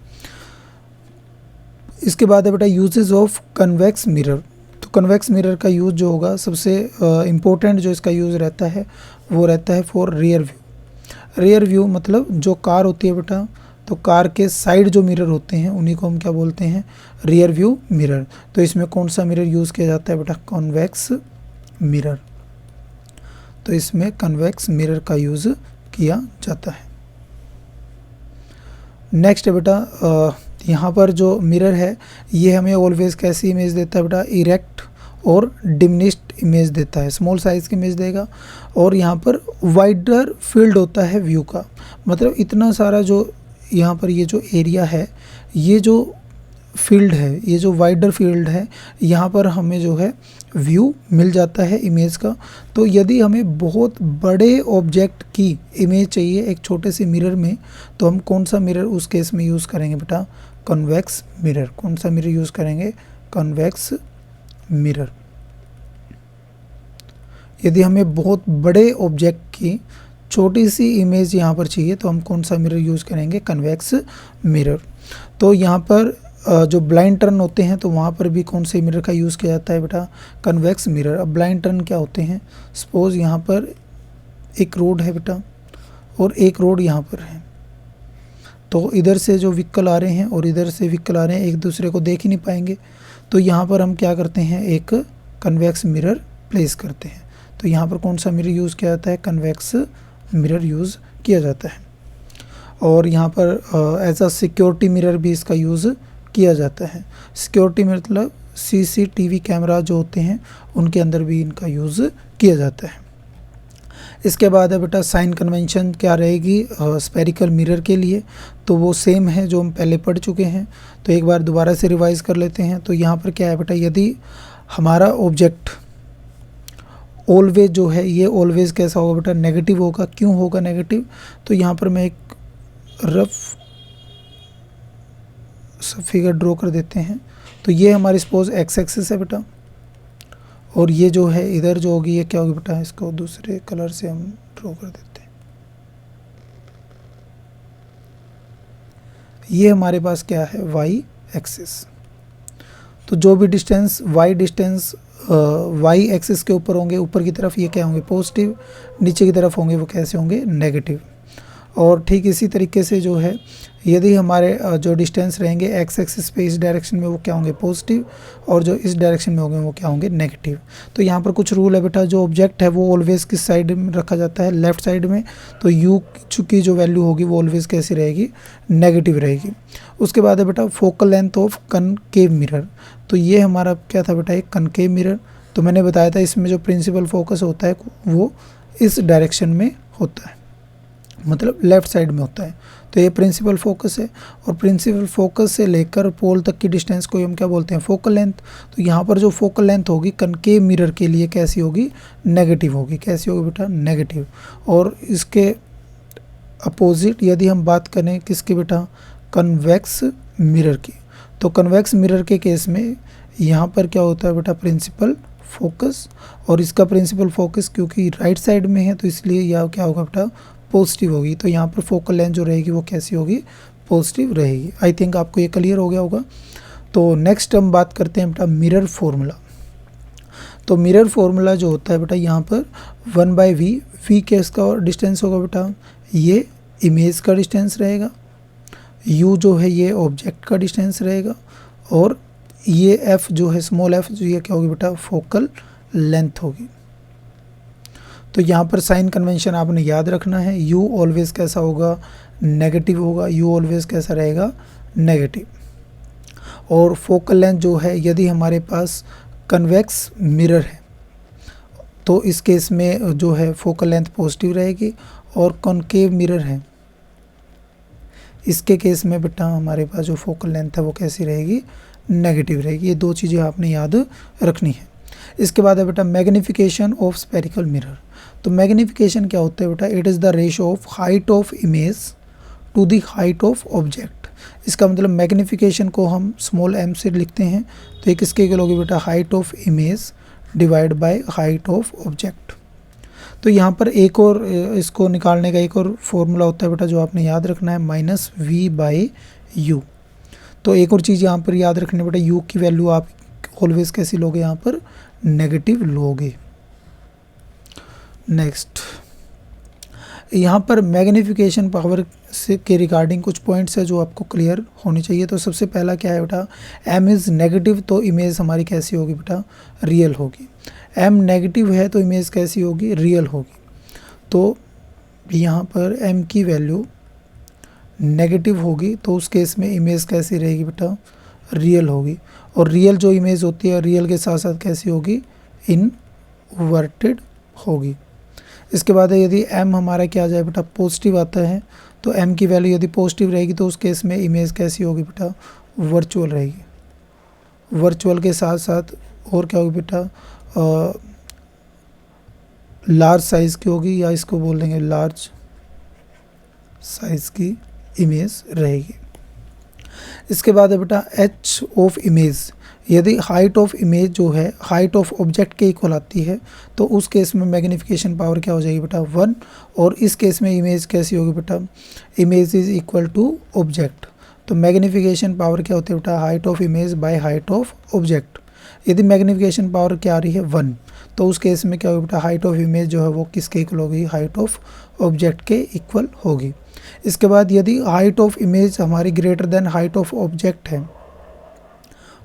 इसके बाद है बेटा यूजेस ऑफ कन्वेक्स मिरर। तो कन्वेक्स मिरर का यूज़ जो होगा, सबसे इम्पोर्टेंट जो इसका यूज़ रहता है वो रहता है for rear view. Rear view मतलब जो कार होती है बेटा, तो कार के साइड जो मिरर होते हैं उन्हीं को हम क्या बोलते हैं, रियर व्यू मिरर। तो इसमें कौन सा मिरर यूज़ किया जाता है बेटा, कॉन्वेक्स मिरर। तो इसमें कन्वेक्स मिरर का यूज़ किया जाता है। नेक्स्ट है बेटा, यहाँ पर जो मिरर है ये हमें ऑलवेज कैसी इमेज देता है बेटा, इरेक्ट और डिमिनिश्ड इमेज देता है, स्मॉल साइज़ की इमेज देगा। और यहाँ पर वाइडर फील्ड होता है व्यू का, मतलब इतना सारा जो यहाँ पर ये जो एरिया है, ये जो फील्ड है, ये जो वाइडर फील्ड है, यहाँ पर हमें जो है व्यू मिल जाता है इमेज का। तो यदि हमें बहुत बड़े ऑब्जेक्ट की इमेज चाहिए एक छोटे से मिरर में, तो हम कौन सा मिरर उस केस में यूज़ करेंगे बेटा, कन्वेक्स मिरर। कौन सा मिरर यूज़ करेंगे, कन्वेक्स मिरर। यदि हमें बहुत बड़े ऑब्जेक्ट की छोटी सी इमेज यहाँ पर चाहिए तो हम कौन सा मिरर यूज़ करेंगे, कन्वेक्स मिरर। तो यहाँ पर जो ब्लाइंड टर्न होते हैं तो वहाँ पर भी कौन से मिरर का यूज़ किया जाता है बेटा, कन्वेक्स मिरर। अब ब्लाइंड टर्न क्या होते हैं, सपोज यहाँ पर एक रोड है बेटा और एक रोड यहाँ पर है, तो इधर से जो व्हीकल आ रहे हैं और इधर से व्हीकल आ रहे हैं एक दूसरे को देख ही नहीं पाएंगे, तो यहाँ पर हम क्या करते हैं, एक कन्वेक्स मिरर प्लेस करते हैं। तो यहाँ पर कौन सा मिरर यूज़ किया जाता है, कन्वेक्स मिरर यूज़ किया जाता है। और यहाँ पर एज अ सिक्योरिटी मिरर भी इसका यूज़ किया जाता है। सिक्योरिटी मतलब सीसीटीवी कैमरा जो होते हैं उनके अंदर भी इनका यूज़ किया जाता है। इसके बाद है बेटा साइन कन्वेंशन क्या रहेगी स्फेरिकल मिरर के लिए, तो वो सेम है जो हम पहले पढ़ चुके हैं, तो एक बार दोबारा से रिवाइज कर लेते हैं। तो यहाँ पर क्या है बेटा, यदि हमारा ऑब्जेक्ट ऑलवेज जो है, ये ऑलवेज कैसा होगा बेटा, नेगेटिव होगा। क्यों होगा नेगेटिव, तो यहाँ पर मैं एक रफ फिगर ड्रॉ कर देते हैं। तो ये हमारी सपोज एक्स एक्सिस है बेटा, और ये जो है इधर जो होगी ये क्या होगी बेटा, इसको दूसरे कलर से हम ड्रॉ कर देते हैं। ये हमारे पास क्या है, वाई एक्सिस। तो जो भी distance y distance y axis के ऊपर होंगे, ऊपर की तरफ ये क्या होंगे, पॉजिटिव, नीचे की तरफ होंगे वो कैसे होंगे, नेगेटिव। और ठीक इसी तरीके से जो है यदि हमारे जो डिस्टेंस रहेंगे एक्स एक्सिस पे इस डायरेक्शन में वो क्या होंगे, पॉजिटिव, और जो इस डायरेक्शन में होंगे वो क्या होंगे, नेगेटिव। तो यहाँ पर कुछ रूल है बेटा, जो ऑब्जेक्ट है वो ऑलवेज किस साइड में रखा जाता है, लेफ्ट साइड में। तो यू की जो वैल्यू होगी वो ऑलवेज कैसी रहेगी, नेगेटिव रहेगी। उसके बाद है बेटा focal length of concave mirror. तो ये हमारा क्या था बेटा, एक कनकेव मिरर। तो मैंने बताया था इसमें जो प्रिंसिपल फोकस होता है वो इस डायरेक्शन में होता है, मतलब लेफ़्ट साइड में होता है। तो ये प्रिंसिपल फोकस है, और प्रिंसिपल फोकस से लेकर पोल तक की डिस्टेंस को हम क्या बोलते हैं, फोकल लेंथ। तो यहाँ पर जो फोकल लेंथ होगी कनकेव मिरर के लिए कैसी होगी, नेगेटिव होगी। कैसी होगी बेटा, नेगेटिव। और इसके अपोजिट यदि हम बात करें किसकी बेटा, कन्वेक्स मिरर की, तो कन्वेक्स मिरर के केस में यहाँ पर क्या होता है बेटा, प्रिंसिपल फोकस। और इसका प्रिंसिपल फोकस क्योंकि राइट साइड में है तो इसलिए यह क्या होगा बेटा, पॉजिटिव होगी। तो यहाँ पर फोकल लेंथ जो रहेगी वो कैसी होगी, पॉजिटिव रहेगी। आई थिंक आपको ये क्लियर हो गया होगा। तो नेक्स्ट हम बात करते हैं बेटा मिरर फॉर्मूला। तो मिरर फॉर्मूला जो होता है बेटा, यहाँ पर 1/v, v के इसका डिस्टेंस होगा बेटा, ये इमेज का डिस्टेंस रहेगा, u जो है ये ऑब्जेक्ट का डिस्टेंस रहेगा, और ये f जो है स्मॉल f जो ये क्या होगी बेटा, फोकल लेंथ होगी। तो यहाँ पर साइन कन्वेंशन आपने याद रखना है, u ऑलवेज कैसा होगा, नेगेटिव होगा, u ऑलवेज कैसा रहेगा, नेगेटिव। और फोकल लेंथ जो है, यदि हमारे पास कन्वेक्स मिरर है तो इस केस में जो है फोकल लेंथ पॉजिटिव रहेगी, और कॉनकेव मिरर है इसके केस में बेटा हमारे पास जो फोकल लेंथ है वो कैसी रहेगी, नेगेटिव रहेगी। ये दो चीज़ें आपने याद रखनी है। इसके बाद है बेटा मैग्नीफिकेशन ऑफ स्फेरिकल मिरर। तो मैग्नीफिकेशन क्या होता है बेटा, it is the ratio of height of image to the height of object. इसका मतलब मैग्नीफिकेशन को हम स्मॉल m से लिखते हैं, तो एक इसके होगी बेटा height of image divide by height of object. तो यहाँ पर एक और इसको निकालने का एक और फॉर्मूला होता है बेटा जो आपने याद रखना है, -v/u। तो एक और चीज़ यहाँ पर याद रखनी बेटा, u की वैल्यू आप ऑलवेज कैसी लोगे, यहाँ पर नेगेटिव लोगे। नेक्स्ट, यहाँ पर मैग्नीफिकेशन पावर से के रिगार्डिंग कुछ पॉइंट्स है जो आपको क्लियर होनी चाहिए। तो सबसे पहला क्या है बेटा, m इज़ नेगेटिव तो इमेज हमारी कैसी होगी बेटा, रियल होगी। m नेगेटिव है तो इमेज कैसी होगी, रियल होगी। तो यहाँ पर m की वैल्यू नेगेटिव होगी तो उस केस में इमेज कैसी रहेगी बेटा, रियल होगी। और रियल जो इमेज होती है रियल के साथ साथ कैसी होगी, इनवर्टेड होगी। इसके बाद यदि m हमारा क्या आ जाए बेटा, पॉजिटिव आता है, तो m की वैल्यू यदि पॉजिटिव रहेगी तो उस केस में इमेज कैसी होगी बेटा, वर्चुअल रहेगी। वर्चुअल के साथ साथ और क्या होगी बेटा, लार्ज साइज़ की होगी, या इसको बोल देंगे लार्ज साइज़ की इमेज रहेगी। इसके बाद है बेटा h ऑफ इमेज। यदि हाइट ऑफ इमेज जो है हाइट ऑफ ऑब्जेक्ट के इक्वल आती है तो उस केस में मैग्नीफिकेशन पावर क्या हो जाएगी बेटा, 1। और इस केस में इमेज कैसी होगी बेटा, image is equal to object. तो मैग्नीफिकेशन पावर क्या होती है बेटा, height of image by height of object. यदि मैग्नीफिकेशन पावर क्या आ रही है 1, तो उस केस में क्या होगा बेटा, हाइट ऑफ इमेज जो है वो किसके इक्वल होगी, हाइट ऑफ ऑब्जेक्ट के इक्वल होगी। इसके बाद यदि हाइट ऑफ इमेज हमारी greater than height of object है,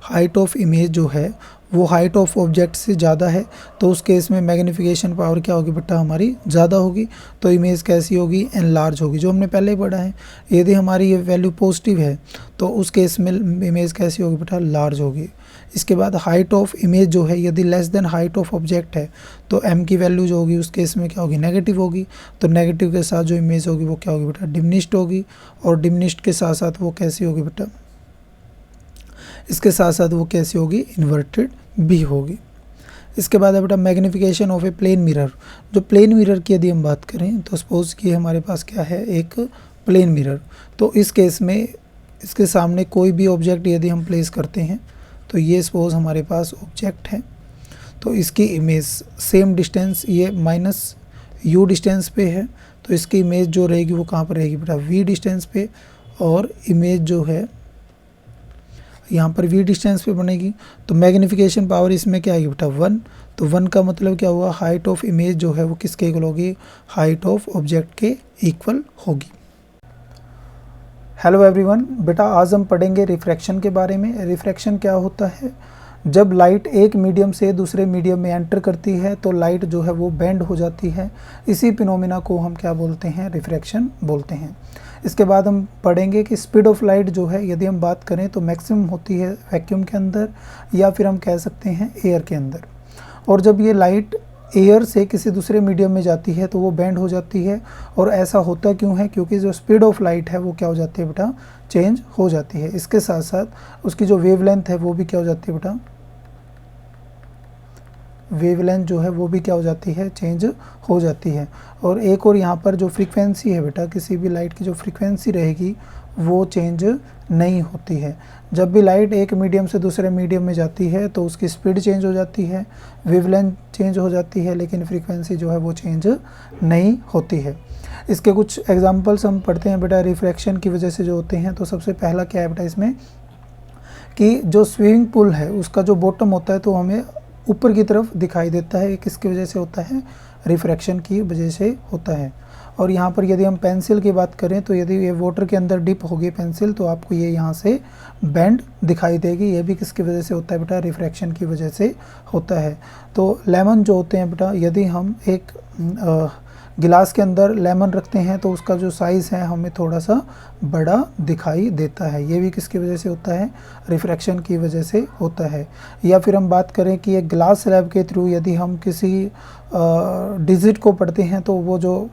हाइट ऑफ इमेज जो है वो हाइट ऑफ ऑब्जेक्ट से ज़्यादा है, तो उस केस में मैग्नीफिकेशन पावर क्या होगी बेटा, हमारी ज़्यादा होगी, तो इमेज कैसी होगी, एनलार्ज होगी, जो हमने पहले ही पढ़ा है। यदि हमारी ये वैल्यू पॉजिटिव है तो उस केस में इमेज कैसी होगी बेटा, लार्ज होगी। इसके बाद हाइट ऑफ इमेज जो है यदि less than height of object है तो एम की वैल्यू जो होगी उस केस में क्या होगी, नेगेटिव होगी। तो नेगेटिव के साथ जो इमेज होगी वो क्या होगी बेटा, डिमिनिश्ड होगी, और डिमिनिश्ड के साथ साथ वो कैसी होगी बेटा, इसके साथ साथ वो कैसी होगी, इन्वर्टेड भी होगी। इसके बाद है बेटा magnification of a plane mirror. जो प्लेन मिरर की यदि हम बात करें तो सपोज कि हमारे पास क्या है, एक प्लेन मिरर, तो इस केस में इसके सामने कोई भी ऑब्जेक्ट यदि हम प्लेस करते हैं तो ये सपोज हमारे पास ऑब्जेक्ट है, तो इसकी इमेज सेम डिस्टेंस ये माइनस u डिस्टेंस पे है, तो इसकी इमेज जो रहेगी वो कहाँ पर रहेगी बेटा, v डिस्टेंस पे, और इमेज जो है यहाँ पर v डिस्टेंस पे बनेगी। तो मैग्नीफिकेशन पावर इसमें क्या आएगी बेटा, 1। तो 1 का मतलब क्या हुआ, हाइट ऑफ इमेज जो है वो किसके इक्वल होगी, हाइट ऑफ ऑब्जेक्ट के इक्वल होगी। हेलो एवरीवन, बेटा आज हम पढ़ेंगे रिफ्रैक्शन के बारे में। रिफ्रैक्शन क्या होता है, जब लाइट एक मीडियम से दूसरे मीडियम में एंटर करती है तो लाइट जो है वो बेंड हो जाती है। इसी फिनोमिना को हम क्या बोलते हैं, रिफ्रैक्शन बोलते हैं। इसके बाद हम पढ़ेंगे कि स्पीड ऑफ लाइट जो है यदि हम बात करें तो मैक्सिमम होती है वैक्यूम के अंदर, या फिर हम कह सकते हैं एयर के अंदर। और जब ये लाइट एयर से किसी दूसरे मीडियम में जाती है तो वो बेंड हो जाती है। और ऐसा होता क्यों है, क्योंकि जो स्पीड ऑफ लाइट है वो क्या हो जाती है बेटा, चेंज हो जाती है। इसके साथ साथ उसकी जो वेवलेंथ है वो भी क्या हो जाती है बेटा, वेवलेंथ जो है वो भी क्या हो जाती है, चेंज हो जाती है। और एक और यहाँ पर जो फ्रीक्वेंसी है बेटा, किसी भी लाइट की जो फ्रीक्वेंसी रहेगी वो चेंज नहीं होती है। जब भी लाइट एक मीडियम से दूसरे मीडियम में जाती है तो उसकी स्पीड चेंज हो जाती है, वेवलेंथ चेंज हो जाती है, लेकिन फ्रीक्वेंसी जो है वो चेंज नहीं होती है। इसके कुछ एग्जांपल्स हम पढ़ते हैं बेटा रिफ्रैक्शन की वजह से जो होते हैं। तो सबसे पहला क्या है बेटा इसमें, कि जो स्विमिंग पूल है उसका जो बॉटम होता है तो हमें ऊपर की तरफ दिखाई देता है। किसकी वजह से होता है, रिफ्रैक्शन की वजह से होता है। और यहाँ पर यदि हम पेंसिल की बात करें तो यदि ये वाटर के अंदर डिप होगी पेंसिल तो आपको ये यहाँ से बेंड दिखाई देगी। ये भी किसकी वजह से होता है बेटा, रिफ्रैक्शन की वजह से होता है। तो लेमन जो होते हैं बेटा, यदि हम एक गिलास के अंदर लेमन रखते हैं तो उसका जो साइज़ है हमें थोड़ा सा बड़ा दिखाई देता है। ये भी किसकी वजह से होता है, रिफ्रैक्शन की वजह से होता है। या फिर हम बात करें कि एक ग्लास स्लैब के थ्रू यदि हम किसी डिजिट को पढ़ते हैं तो वो जो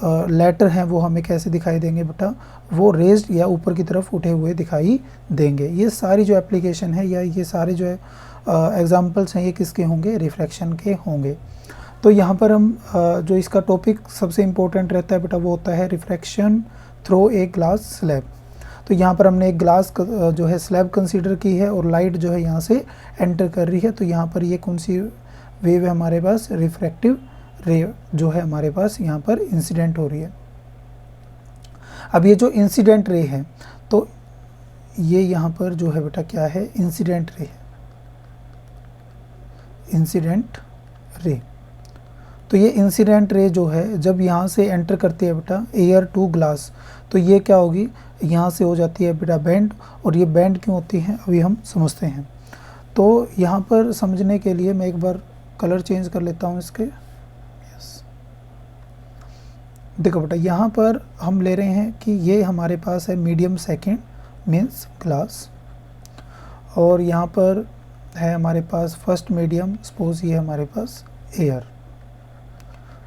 लेटर हैं वो हमें कैसे दिखाई देंगे बेटा, वो रेज्ड या ऊपर की तरफ उठे हुए दिखाई देंगे। ये सारी जो एप्लीकेशन है या ये सारे जो है एग्जाम्पल्स हैं ये किसके होंगे, रिफ्रैक्शन के होंगे। तो यहाँ पर हम जो इसका टॉपिक सबसे इम्पोर्टेंट रहता है बेटा वो होता है refraction through a glass slab. तो यहाँ पर हमने एक ग्लास जो है स्लैब कंसीडर की है और लाइट जो है यहाँ से एंटर कर रही है। तो यहाँ पर ये कौन सी वेव है हमारे पास, रिफ्रैक्टिव रे जो है हमारे पास यहाँ पर इंसिडेंट हो रही है। अब ये जो इंसिडेंट रे है तो ये यहाँ पर जो है बेटा क्या है, इंसिडेंट रे है, इंसिडेंट रे। तो ये इंसिडेंट रे जो है जब यहाँ से एंटर करती है बेटा एयर टू ग्लास तो ये क्या होगी, यहाँ से हो जाती है बेटा बेंड। और ये बेंड क्यों होती है अभी हम समझते हैं। तो यहाँ पर समझने के लिए मैं एक बार कलर चेंज कर लेता हूँ इसके। देखो बेटा यहाँ पर हम ले रहे हैं कि ये हमारे पास है मीडियम सेकेंड मीन्स ग्लास, और यहाँ पर है हमारे पास फर्स्ट मीडियम, सपोज ये हमारे पास एयर।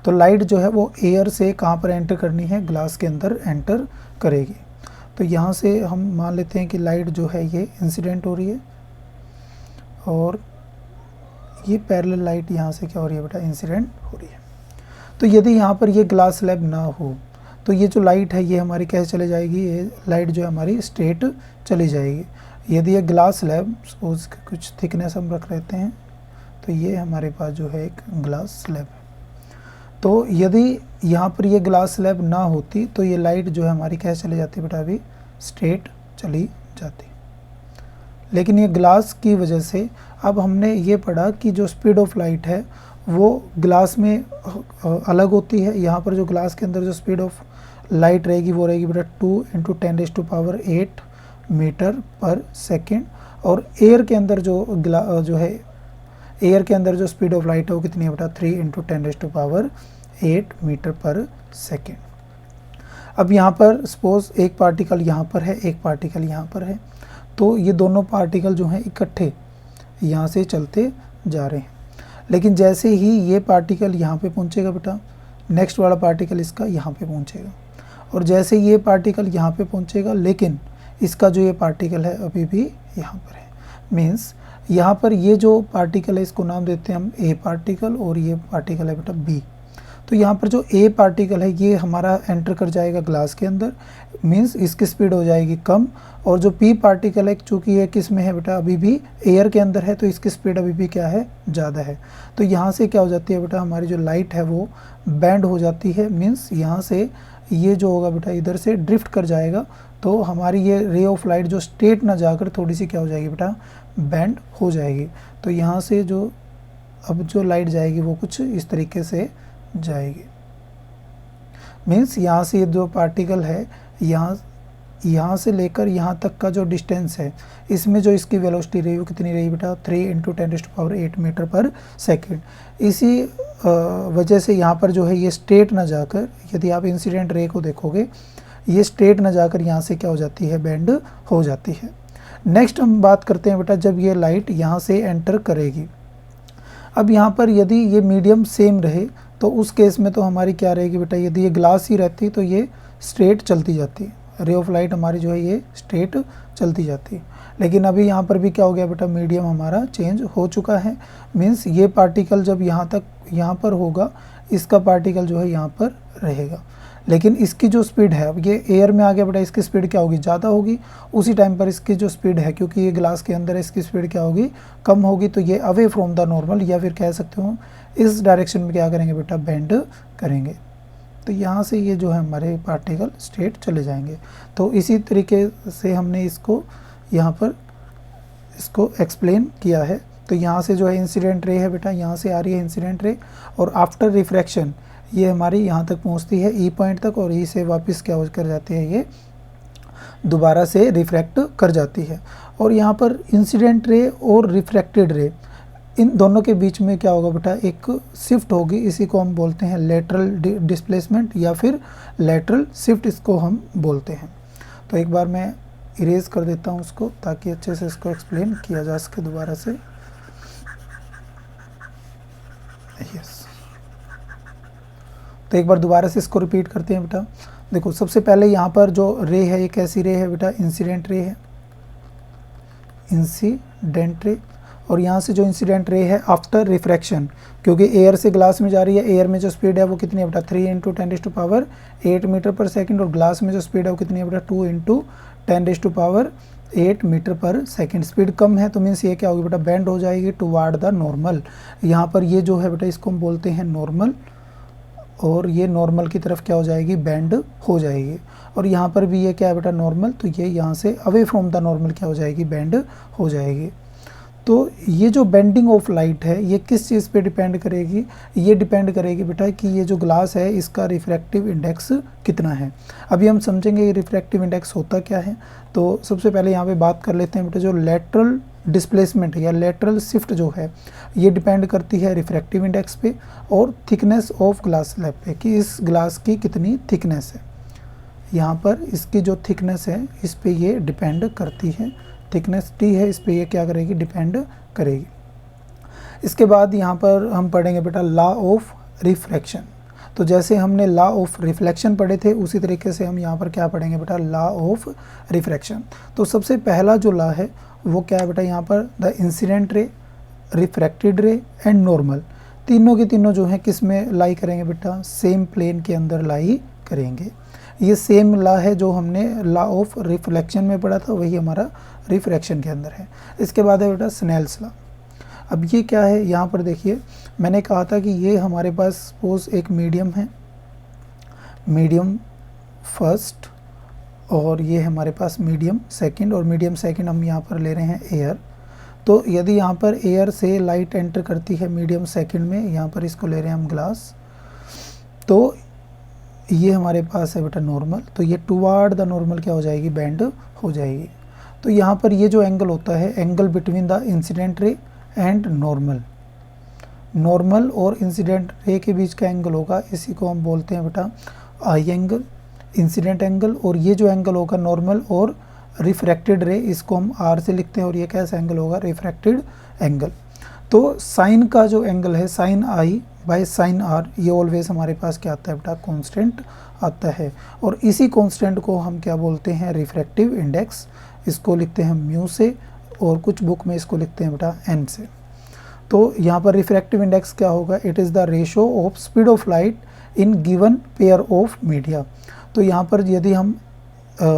तो लाइट जो है वो एयर से कहाँ पर एंटर करनी है, ग्लास के अंदर एंटर करेगी। तो यहाँ से हम मान लेते हैं कि लाइट जो है ये इंसिडेंट हो रही है और ये पैरेलल लाइट यहाँ से क्या हो रही है बेटा, इंसिडेंट हो रही है। तो यदि यहाँ पर ये ग्लास स्लैब ना हो तो ये जो लाइट है ये हमारी कैसे चले जाएगी, ये लाइट जो है हमारी स्ट्रेट चली जाएगी। यदि ये ग्लास स्लैब सपोज कुछ थिकनेस हम रख लेते हैं तो ये हमारे पास जो है एक ग्लास स्लैब है। तो यदि यहाँ पर ये ग्लास स्लैब ना होती तो ये लाइट जो है हमारी कैसे चली जाती है बेटा, अभी स्ट्रेट चली जाती। लेकिन ये ग्लास की वजह से अब हमने ये पढ़ा कि जो स्पीड ऑफ लाइट है वो ग्लास में अलग होती है। यहाँ पर जो ग्लास के अंदर जो स्पीड ऑफ लाइट रहेगी वो रहेगी बेटा 2 × 10⁸ मीटर पर सेकेंड। और एयर के अंदर जो है एयर के अंदर जो स्पीड ऑफ लाइट है वो कितनी है बेटा 3 × 10⁸ मीटर पर सेकेंड। अब यहाँ पर सपोज एक पार्टिकल यहाँ पर है, एक पार्टिकल यहाँ पर है, तो ये दोनों पार्टिकल जो हैं इकट्ठे यहाँ से चलते जा रहे हैं। लेकिन जैसे ही ये पार्टिकल यहाँ पे पहुँचेगा बेटा, नेक्स्ट वाला पार्टिकल इसका यहाँ पे पहुँचेगा, और जैसे ये पार्टिकल यहाँ पे पहुँचेगा लेकिन इसका जो ये पार्टिकल है अभी भी यहाँ पर है। मीन्स यहाँ पर ये जो पार्टिकल है इसको नाम देते हैं हम ए पार्टिकल, और ये पार्टिकल है बेटा बी। तो यहाँ पर जो ए पार्टिकल है ये हमारा एंटर कर जाएगा ग्लास के अंदर, मीन्स इसकी स्पीड हो जाएगी कम। और जो पी पार्टिकल है चूँकि ये किस में है बेटा अभी भी एयर के अंदर है, तो इसकी स्पीड अभी भी क्या है ज़्यादा है। तो यहाँ से क्या हो जाती है बेटा हमारी जो लाइट है वो बैंड हो जाती है। मीन्स यहाँ से ये जो होगा बेटा इधर से ड्रिफ्ट कर जाएगा, तो हमारी ये रे ऑफ लाइट जो स्ट्रेट ना जाकर थोड़ी सी क्या हो जाएगी बेटा बैंड हो जाएगी। तो यहाँ से जो अब जो लाइट जाएगी वो कुछ इस तरीके से जाएगी। मीन्स यहाँ से जो पार्टिकल है यहाँ से लेकर यहाँ तक का जो डिस्टेंस है इसमें जो इसकी वेलोसिटी रही वो कितनी रही बेटा 3 × 10⁸ मीटर पर सेकेंड। इसी वजह से यहाँ पर जो है ये स्ट्रेट ना जाकर, यदि आप इंसिडेंट रे को देखोगे ये स्ट्रेट ना जाकर यहाँ से क्या हो जाती है बैंड हो जाती है। नेक्स्ट हम बात करते हैं बेटा जब ये लाइट यहाँ से एंटर करेगी। अब यहाँ पर यदि ये मीडियम सेम रहे तो उस केस में तो हमारी क्या रहेगी बेटा, यदि ये ग्लास ही रहती तो ये स्ट्रेट चलती जाती, रे ऑफ लाइट हमारी जो है ये स्ट्रेट चलती जाती। लेकिन अभी यहाँ पर भी क्या हो गया बेटा मीडियम हमारा चेंज हो चुका है। मीन्स ये पार्टिकल जब यहाँ पर होगा इसका पार्टिकल जो है यहाँ पर रहेगा, लेकिन इसकी जो स्पीड है अब ये एयर में आ गया बेटा, इसकी स्पीड क्या होगी ज़्यादा होगी। उसी टाइम पर इसकी जो स्पीड है क्योंकि ये ग्लास के अंदर है इसकी स्पीड क्या होगी कम होगी, तो ये अवे फ्रॉम द नॉर्मल या फिर कह सकते हो इस डायरेक्शन में क्या करेंगे बेटा बेंड करेंगे। तो यहाँ से ये जो है हमारे पार्टिकल स्ट्रेट चले जाएंगे। तो इसी तरीके से हमने इसको यहाँ पर इसको एक्सप्लेन किया है। तो यहाँ से जो है इंसिडेंट रे है बेटा, यहाँ से आ रही है इंसिडेंट रे, और आफ्टर रिफ्रैक्शन ये हमारी यहाँ तक पहुँचती है ई पॉइंट तक, और ई से वापस क्या हो कर जाती है ये दोबारा से रिफ्रैक्ट कर जाती है। और यहाँ पर इंसिडेंट रे और रिफ्रैक्टेड रे इन दोनों के बीच में क्या होगा बेटा एक शिफ्ट होगी, इसी को हम बोलते हैं लेटरल डिस्प्लेसमेंट या फिर लेटरल शिफ्ट इसको हम बोलते हैं। तो एक बार मैं इरेज कर देता हूँ उसको ताकि अच्छे से इसको एक्सप्लेन किया जा सके दोबारा से। यस, तो एक बार दोबारा से इसको रिपीट करते हैं बेटा। देखो सबसे पहले यहाँ पर जो रे है ये कैसी रे है बेटा, इंसिडेंट रे है, इंसिडेंट रे। और यहाँ से जो इंसिडेंट रे है आफ्टर रिफ्रैक्शन, क्योंकि एयर से ग्लास में जा रही है, एयर में जो स्पीड है वो कितनी है बेटा 3 × 10⁸ मीटर पर सेकेंड, और ग्लास में जो स्पीड है वो कितनी है बेटा 2 × 10⁸ मीटर पर सेकेंड। स्पीड कम है तो मीन्स ये क्या होगी बेटा बेंड हो जाएगी टुवार्ड द नॉर्मल। यहाँ पर ये जो है बेटा इसको हम बोलते हैं नॉर्मल, और ये नॉर्मल की तरफ क्या हो जाएगी बेंड हो जाएगी। और यहाँ पर भी ये क्या है बेटा नॉर्मल, तो ये यहाँ से अवे फ्रॉम द नॉर्मल क्या हो जाएगी बेंड हो जाएगी। तो ये जो बेंडिंग ऑफ लाइट है ये किस चीज़ पे डिपेंड करेगी, ये डिपेंड करेगी बेटा कि ये जो ग्लास है इसका रिफ्रैक्टिव इंडेक्स कितना है। अभी हम समझेंगे ये रिफ्रैक्टिव इंडेक्स होता क्या है। तो सबसे पहले यहाँ पे बात कर लेते हैं बेटा जो लेटरल डिस्प्लेसमेंट या लेटरल शिफ्ट जो है ये डिपेंड करती है रिफ्रैक्टिव इंडेक्स पे और थिकनेस ऑफ ग्लास स्लैब पे कि इस ग्लास की कितनी थिकनेस है। यहाँ पर इसकी जो थिकनेस है इस पे ये डिपेंड करती है, थिकनेस टी है इस पे ये क्या करेगी डिपेंड करेगी। इसके बाद यहाँ पर हम पढ़ेंगे बेटा लॉ ऑफ रिफ्रैक्शन। तो जैसे हमने लॉ ऑफ रिफ्लेक्शन पढ़े थे उसी तरीके से हम यहाँ पर क्या पढ़ेंगे बेटा लॉ ऑफ रिफ्रैक्शन। तो सबसे पहला जो लॉ है वो क्या है बेटा यहाँ पर द इंसिडेंट रे, रिफ्रैक्टेड रे एंड नॉर्मल, तीनों के तीनों जो हैं किस में लाई करेंगे बेटा सेम प्लेन के अंदर लाई करेंगे। ये सेम लॉ है जो हमने लॉ ऑफ रिफ्लेक्शन में पढ़ा था, वही हमारा रिफ्रैक्शन के अंदर है। इसके बाद है बेटा स्नेल्स लॉ। अब ये क्या है यहाँ पर देखिए, मैंने कहा था कि ये हमारे पास सपोज एक मीडियम है, मीडियम फर्स्ट और ये है हमारे पास मीडियम सेकंड, और मीडियम सेकंड हम यहाँ पर ले रहे हैं एयर। तो यदि यहाँ पर एयर से लाइट एंटर करती है मीडियम सेकंड में, यहाँ पर इसको ले रहे हैं हम ग्लास, तो ये हमारे पास है बेटा नॉर्मल, तो ये टुवार्ड द नॉर्मल क्या हो जाएगी, बेंड हो जाएगी। तो यहाँ पर ये जो एंगल होता है, angle between the incident ray and normal, normal और इंसिडेंट रे के बीच का एंगल होगा, इसी को हम बोलते हैं बेटा आई एंगल, इंसिडेंट एंगल। और ये जो एंगल होगा नॉर्मल और रिफ्रैक्टेड रे, इसको हम आर से लिखते हैं, और ये कैसा एंगल होगा, रिफ्रैक्टेड एंगल। तो साइन का जो एंगल है, sine i by sine r, ये ऑलवेज हमारे पास क्या आता है बेटा, कांस्टेंट आता है। और इसी कांस्टेंट को हम क्या बोलते हैं, रिफ्रैक्टिव इंडेक्स। इसको लिखते हैं म्यू से, और कुछ बुक में इसको लिखते हैं बेटा एन से। तो यहाँ पर रिफ्रैक्टिव इंडेक्स क्या होगा, it is the ratio of speed of light in given pair of media. तो यहाँ पर यदि हम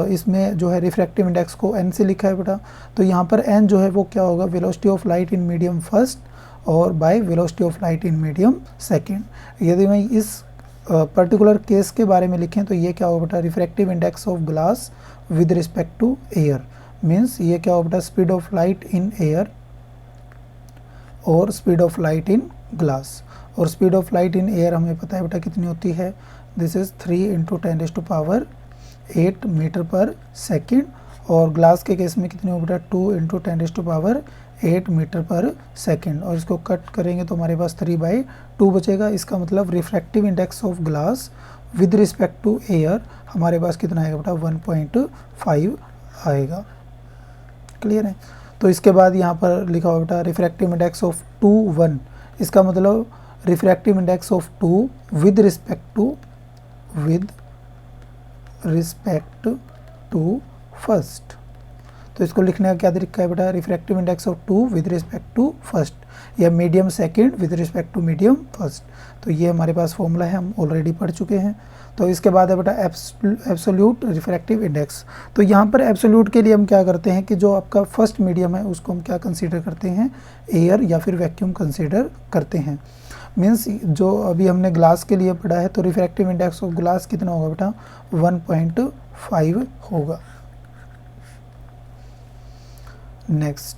इसमें जो है रिफ्रैक्टिव इंडेक्स को एन से लिखा है बेटा, तो यहाँ पर एन जो है वो क्या होगा, velocity of light in medium first और by velocity of light in medium second. यदि मैं इस पर्टिकुलर केस के बारे में लिखें तो ये क्या होगा बेटा, refractive index of glass with respect to air, means ये क्या होगा बेटा, speed of light in air और speed of light in glass. और speed of light in air हमें पता है बेटा कितनी होती है, this is 3 × 10⁸ metre per second, और ग्लास के केस में कितनी होगी बेटा, 2 × 10⁸ मीटर पर सेकेंड। और इसको कट करेंगे तो हमारे पास 3/2 बचेगा। इसका मतलब refractive index of glass with respect to air हमारे पास कितना आएगा बेटा, 1.5 आएगा। क्लियर है। तो इसके बाद यहाँ पर लिखा हुआ बेटा रिफ्रैक्टिव इंडेक्स ऑफ 1, इसका मतलब refractive index of 2 with respect to first. तो इसको लिखने का क्या तरीका है बेटा, refractive index of 2 with respect to first, या medium second with respect to medium first. तो ये हमारे पास फॉर्मूला है, हम ऑलरेडी पढ़ चुके हैं। तो इसके बाद है बेटा एब्सोल्यूट रिफ्रैक्टिव इंडेक्स। तो यहाँ पर एब्सोल्यूट के लिए हम क्या करते हैं कि जो आपका फर्स्ट मीडियम है उसको हम क्या कंसीडर करते हैं, एयर या फिर वैक्यूम कंसीडर करते हैं। मीन्स जो अभी हमने ग्लास के लिए पढ़ा है, तो रिफ्रैक्टिव इंडेक्स ऑफ ग्लास कितना होगा बेटा, 1.5 होगा। नेक्स्ट,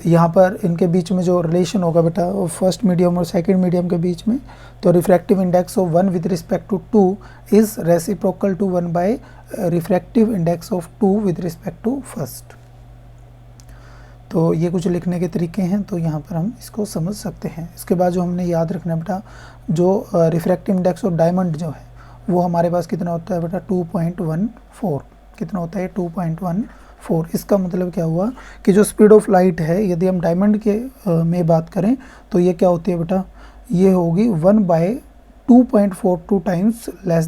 यहाँ पर इनके बीच में जो रिलेशन होगा बेटा फर्स्ट मीडियम और सेकंड मीडियम के बीच में, तो refractive index of 1 with respect to 2 is reciprocal to 1 by refractive index of 2 with respect to first. तो ये कुछ लिखने के तरीके हैं, तो यहाँ पर हम इसको समझ सकते हैं। इसके बाद जो हमने याद रखना बेटा, जो रिफ्रैक्टिव इंडेक्स ऑफ डायमंड जो है वो हमारे पास कितना होता है बेटा, 2.14। कितना होता है, 2.14। इसका मतलब क्या हुआ कि जो स्पीड ऑफ लाइट है, यदि हम डायमंड के में बात करें तो ये क्या होती है बेटा, ये होगी 1/2.42 टाइम्स लेस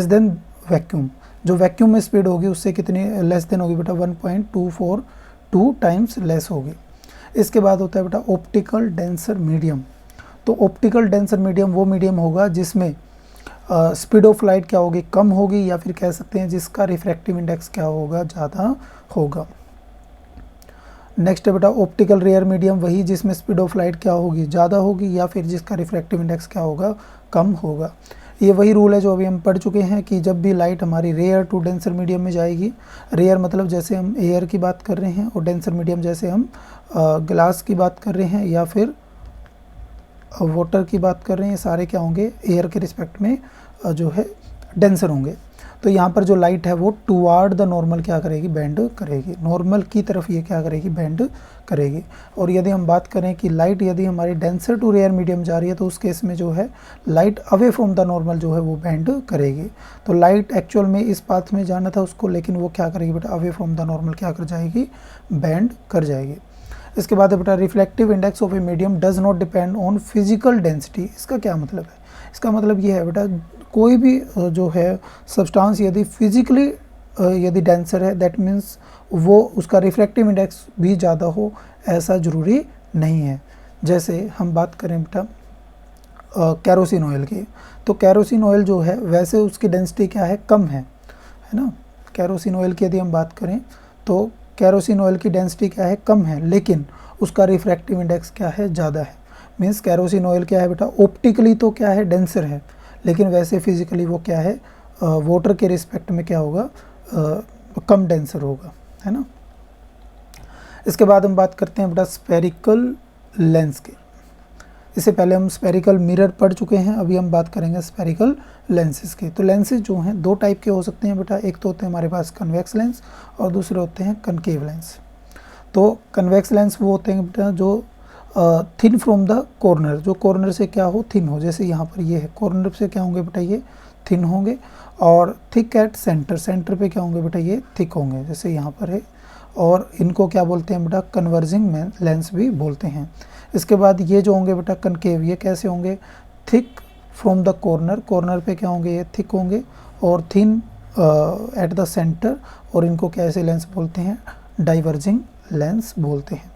देन वैक्यूम। जो वैक्यूम में स्पीड होगी उससे कितनी लेस देन होगी बेटा, 1.242 टाइम्स लेस होगी। इसके बाद होता है बेटा ऑप्टिकल डेंसर मीडियम। तो ऑप्टिकल डेंसर मीडियम वो मीडियम होगा जिसमें स्पीड ऑफ लाइट क्या होगी, कम होगी, या फिर कह सकते हैं जिसका रिफ्रैक्टिव इंडेक्स क्या होगा, ज़्यादा होगा। नेक्स्ट है बेटा ऑप्टिकल रेयर मीडियम, वही जिसमें स्पीड ऑफ लाइट क्या होगी, ज़्यादा होगी, या फिर जिसका रिफ्रैक्टिव इंडेक्स क्या होगा, कम होगा। ये वही रूल है जो अभी हम पढ़ चुके हैं कि जब भी लाइट हमारी रेयर टू डेंसर मीडियम में जाएगी, रेयर मतलब जैसे हम एयर की बात कर रहे हैं, और डेंसर मीडियम जैसे हम ग्लास की बात कर रहे हैं या फिर वाटर की बात कर रहे हैं, सारे क्या होंगे, एयर के रिस्पेक्ट में जो है डेंसर होंगे। तो यहाँ पर जो लाइट है वो टुवार्ड द नॉर्मल क्या करेगी, बेंड करेगी, नॉर्मल की तरफ ये क्या करेगी, बेंड करेगी। और यदि हम बात करें कि लाइट यदि हमारी डेंसर टू रेयर मीडियम जा रही है, तो उस केस में जो है light away from the normal जो है वो बेंड करेगी। तो लाइट एक्चुअल में इस पाथ में जाना था उसको, लेकिन वो क्या करेगी बेटा, अवे फ्रॉम द नॉर्मल क्या कर जाएगी, बेंड कर जाएगी। इसके बाद है बेटा reflective index of a medium does not depend on physical density. इसका क्या मतलब है, इसका मतलब ये है बेटा कोई भी जो है सब्सटेंस यदि फिजिकली यदि डेंसर है, दैट मीन्स वो उसका रिफ्रैक्टिव इंडेक्स भी ज़्यादा हो, ऐसा ज़रूरी नहीं है। जैसे हम बात करें बेटा कैरोसिन ऑयल की, तो कैरोसिन ऑयल जो है वैसे उसकी डेंसिटी क्या है, कम है ना। कैरोसिन ऑयल की यदि हम बात करें तो कैरोसिन ऑयल की डेंसिटी क्या है, कम है, लेकिन उसका रिफ्रैक्टिव इंडेक्स क्या है, ज़्यादा है। मीन्स कैरोसिन ऑयल क्या है बेटा, ऑप्टिकली तो क्या है, डेंसर है, लेकिन वैसे फिजिकली वो क्या है, वाटर के रिस्पेक्ट में क्या होगा, कम डेंसर होगा, है ना। इसके बाद हम बात करते हैं बेटा स्फेरिकल लेंस की। इससे पहले हम स्फेरिकल मिरर पढ़ चुके हैं, अभी हम बात करेंगे स्फेरिकल लेंसेज की। तो लेंसेज जो हैं दो टाइप के हो सकते हैं बेटा, एक तो होते हैं हमारे पास कन्वेक्स लेंस और दूसरे होते हैं कनकेव लेंस। तो कन्वेक्स लेंस वो होते हैं बेटा जो थिन फ्रॉम द कॉर्नर, जो कॉर्नर से क्या हो, थिन हो, जैसे यहाँ पर ये है, कॉर्नर से क्या होंगे बेटा, ये थिन होंगे, और थिक एट सेंटर, सेंटर पे क्या होंगे बेटा, ये थिक होंगे, जैसे यहाँ पर है, और इनको क्या बोलते हैं बेटा, कन्वर्जिंग लेंस भी बोलते हैं। इसके बाद ये जो होंगे बेटा कनकेव, ये कैसे होंगे, thick from the corner, corner पे क्या होंगे, ये थिक होंगे और थिन एट द सेंटर, और इनको कैसे लेंस बोलते हैं, डाइवर्जिंग लेंस बोलते हैं।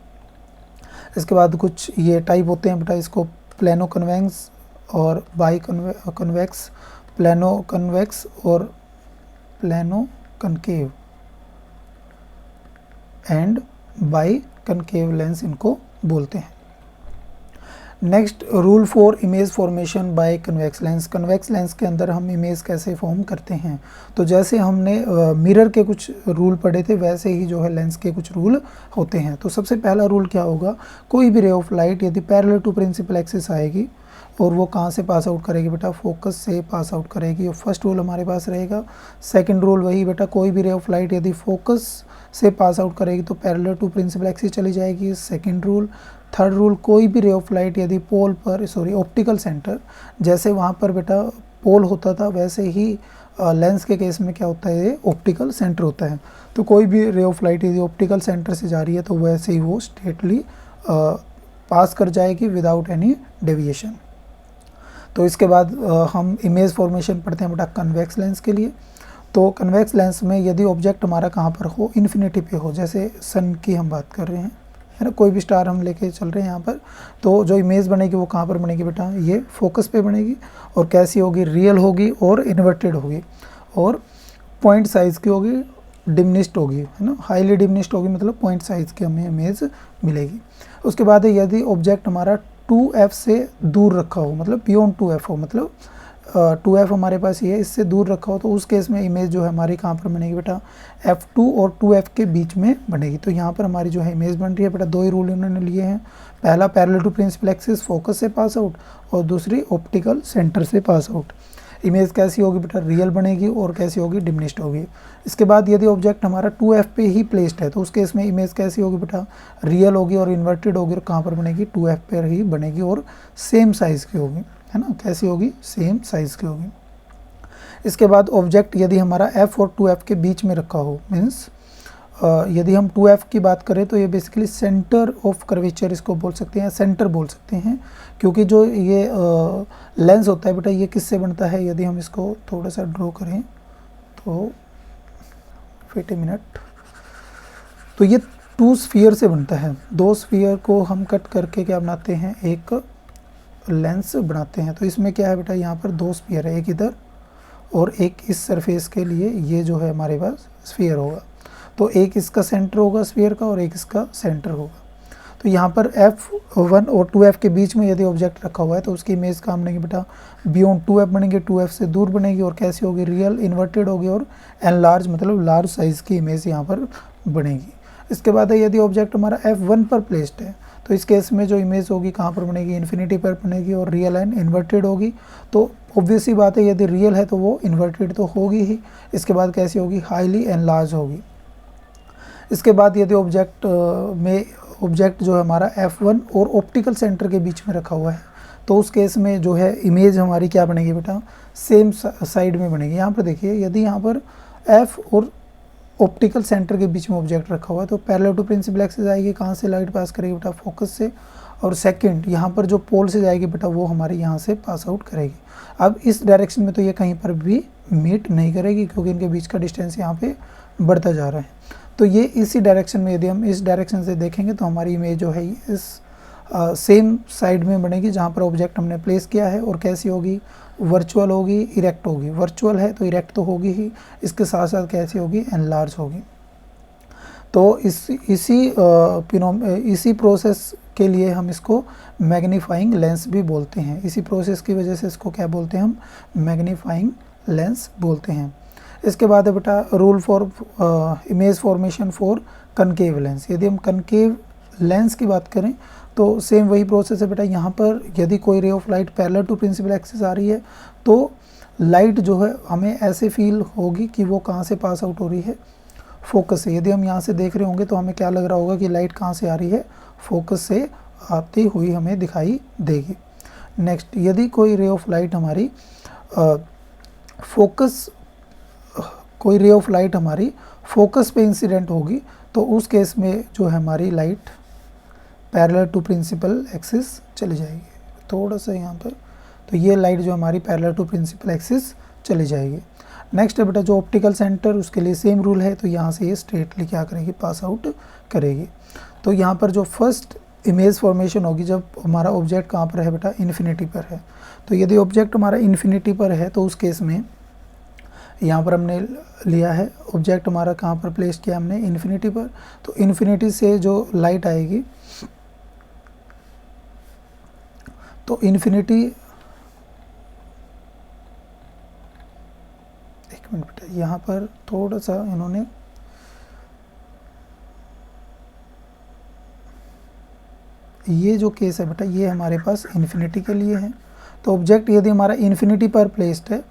इसके बाद कुछ ये टाइप होते हैं बेटा, इसको प्लेनो कन्वेक्स और बाई कन्वेक्स, प्लेनो कन्वेक्स और plano concave and by concave lens इनको बोलते हैं। Next, rule for image formation by convex lens. Convex lens के अंदर हम इमेज कैसे फॉर्म करते हैं, तो जैसे हमने मिरर के कुछ रूल पढ़े थे, वैसे ही जो है लेंस के कुछ रूल होते हैं। तो सबसे पहला रूल क्या होगा, कोई भी रे ऑफ लाइट यदि पैरेलल टू प्रिंसिपल एक्सिस आएगी और वो कहाँ से पास आउट करेगी बेटा, फोकस से पास आउट करेगी, और फर्स्ट रूल हमारे पास रहेगा। सेकंड रूल वही बेटा, कोई भी रे ऑफ लाइट यदि फोकस से पास आउट करेगी तो पैरेलल टू प्रिंसिपल एक्सिस चली जाएगी, सेकंड रूल। थर्ड रूल, कोई भी रे ऑफ लाइट यदि पोल पर, ऑप्टिकल सेंटर, जैसे वहाँ पर बेटा पोल होता था वैसे ही लेंस के केस में क्या होता है, ये ऑप्टिकल सेंटर होता है। तो कोई भी रे ऑफ लाइट यदि ऑप्टिकल सेंटर से जा रही है तो वैसे ही वो स्ट्रेटली पास कर जाएगी विदाउट एनी डेविएशन। तो इसके बाद हम इमेज फॉर्मेशन पढ़ते हैं बेटा कन्वेक्स लेंस के लिए। तो कन्वेक्स लेंस में यदि ऑब्जेक्ट हमारा कहाँ पर हो, इन्फिनिटी पे हो, जैसे सन की हम बात कर रहे हैं, है ना, कोई भी स्टार हम लेके चल रहे हैं यहाँ पर, तो जो इमेज बनेगी वो कहाँ पर बनेगी बेटा, ये फोकस पे बनेगी, और कैसी होगी, रियल होगी और इन्वर्टेड होगी, और पॉइंट साइज़ की होगी, डिमिनिश्ड होगी, है ना, हाईली डिमिनिश्ड होगी, मतलब पॉइंट साइज़ की हमें इमेज मिलेगी। उसके बाद यदि ऑब्जेक्ट हमारा 2f से दूर रखा हो, मतलब बियॉन्ड 2f हो, मतलब 2f हमारे पास ये है, इससे दूर रखा हो, तो उस केस में इमेज जो है हमारी कहाँ पर बनेगी बेटा, f2 और 2f के बीच में बनेगी। तो यहाँ पर हमारी जो है इमेज बन रही है बेटा, दो ही रूल इन्होंने लिए हैं, पहला parallel to principal axis focus से पास आउट, और दूसरी ऑप्टिकल सेंटर से पास आउट। इमेज कैसी होगी बेटा, रियल बनेगी और कैसी होगी, डिमिनिश्ड होगी। इसके बाद यदि ऑब्जेक्ट हमारा 2f पे ही प्लेस्ड है तो उस केस में इमेज कैसी होगी बेटा, रियल होगी और इन्वर्टेड होगी, और कहाँ पर बनेगी, 2f पर ही बनेगी और सेम साइज़ की होगी, है ना, कैसी होगी, सेम साइज़ की होगी। इसके बाद ऑब्जेक्ट यदि हमारा f और 2f के बीच में रखा हो, मीन्स यदि हम 2f की बात करें तो ये बेसिकली सेंटर ऑफ कर्वेचर इसको बोल सकते हैं, सेंटर बोल सकते हैं, क्योंकि जो ये लेंस होता है बेटा ये किससे बनता है, यदि हम इसको थोड़ा सा ड्रॉ करें तो वेट ए मिनट, तो ये 2 स्फीयर से बनता है, 2 स्फीयर को हम कट करके क्या बनाते हैं, एक लेंस बनाते हैं। तो इसमें क्या है बेटा, यहाँ पर 2 स्फीयर है, एक इधर और एक इस सरफेस के लिए, ये जो है हमारे पास स्फीयर होगा, तो एक इसका सेंटर होगा स्फीयर का और एक इसका सेंटर होगा। तो यहाँ पर f1 और 2f के बीच में यदि ऑब्जेक्ट रखा हुआ है तो उसकी इमेज कहाँ बनेगी बेटा, बियॉन्ड 2f बनेगी, 2f से दूर बनेगी, और कैसी होगी, रियल, इन्वर्टेड होगी और एनलार्ज, मतलब लार्ज साइज़ की इमेज यहाँ पर बनेगी। इसके बाद यदि ऑब्जेक्ट हमारा f1 पर प्लेस्ड है तो इस केस में जो इमेज होगी कहाँ पर बनेगी, इन्फिनिटी पर बनेगी और रियल एंड इन्वर्टेड होगी। तो ऑब्वियस सी बात है, यदि रियल है तो वो इन्वर्टेड तो होगी ही। इसके बाद कैसी होगी, हाईली एनलार्ज होगी। इसके बाद यदि ऑब्जेक्ट जो है हमारा f1 और ऑप्टिकल सेंटर के बीच में रखा हुआ है तो उस केस में जो है इमेज हमारी क्या बनेगी बेटा, सेम साइड में बनेगी। यहाँ पर देखिए, यदि यहाँ पर f और ऑप्टिकल सेंटर के बीच में ऑब्जेक्ट रखा हुआ है तो पैरेलल टू प्रिंसिपल एक्सिस आएगी, कहाँ से लाइट पास करेगी बेटा, फोकस से, और सेकंड यहाँ पर जो पोल से जाएगी बेटा वो हमारे यहाँ से पास आउट करेगी। अब इस डायरेक्शन में तो ये कहीं पर भी मीट नहीं करेगी क्योंकि इनके बीच का डिस्टेंस यहाँ पे बढ़ता जा रहा है। तो ये इसी डायरेक्शन में, यदि हम इस डायरेक्शन से देखेंगे तो हमारी इमेज जो है इस सेम साइड में बनेगी जहाँ पर ऑब्जेक्ट हमने प्लेस किया है, और कैसी होगी, वर्चुअल होगी, इरेक्ट होगी। वर्चुअल है तो इरेक्ट तो होगी ही, इसके साथ साथ कैसी होगी, एनलार्ज होगी। तो इसी प्रोसेस के लिए हम इसको मैग्नीफाइंग लेंस भी बोलते हैं। इसी प्रोसेस की वजह से इसको क्या बोलते हैं हम, मैग्नीफाइंग लेंस बोलते हैं। इसके बाद है बेटा rule for image formation for concave lens. यदि हम कनकेव लेंस की बात करें तो सेम वही प्रोसेस है बेटा। यहाँ पर यदि कोई ray of light parallel to principal axis आ रही है तो लाइट जो है हमें ऐसे फील होगी कि वो कहाँ से पास आउट हो रही है, फोकस से। यदि हम यहाँ से देख रहे होंगे तो हमें क्या लग रहा होगा कि लाइट कहाँ से आ रही है, फोकस से आती हुई हमें दिखाई देगी। नेक्स्ट, यदि कोई रे ऑफ लाइट हमारी फोकस पे इंसिडेंट होगी तो उस केस में जो है हमारी light parallel to principal axis चली जाएगी। थोड़ा सा यहाँ पर, तो ये लाइट जो हमारी पैरेलल टू प्रिंसिपल एक्सिस चली जाएगी। नेक्स्ट है बेटा जो ऑप्टिकल सेंटर, उसके लिए सेम रूल है, तो यहाँ से ये स्ट्रेटली क्या करेगी, पास आउट करेगी। तो यहाँ पर जो फर्स्ट इमेज फॉर्मेशन होगी जब हमारा ऑब्जेक्ट कहाँ पर है बेटा, इन्फिनिटी पर है। तो यदि ऑब्जेक्ट हमारा इन्फिनिटी पर है तो उस केस में यहाँ पर हमने लिया है ऑब्जेक्ट हमारा कहाँ पर प्लेस किया हमने, इन्फिनिटी पर। तो इन्फिनिटी से जो लाइट आएगी, तो इन्फिनिटी, एक मिनट बेटा यहाँ पर थोड़ा सा इन्होंने ये जो केस है बेटा ये हमारे पास इन्फिनिटी के लिए है। तो ऑब्जेक्ट यदि हमारा इन्फिनिटी पर प्लेस्ड है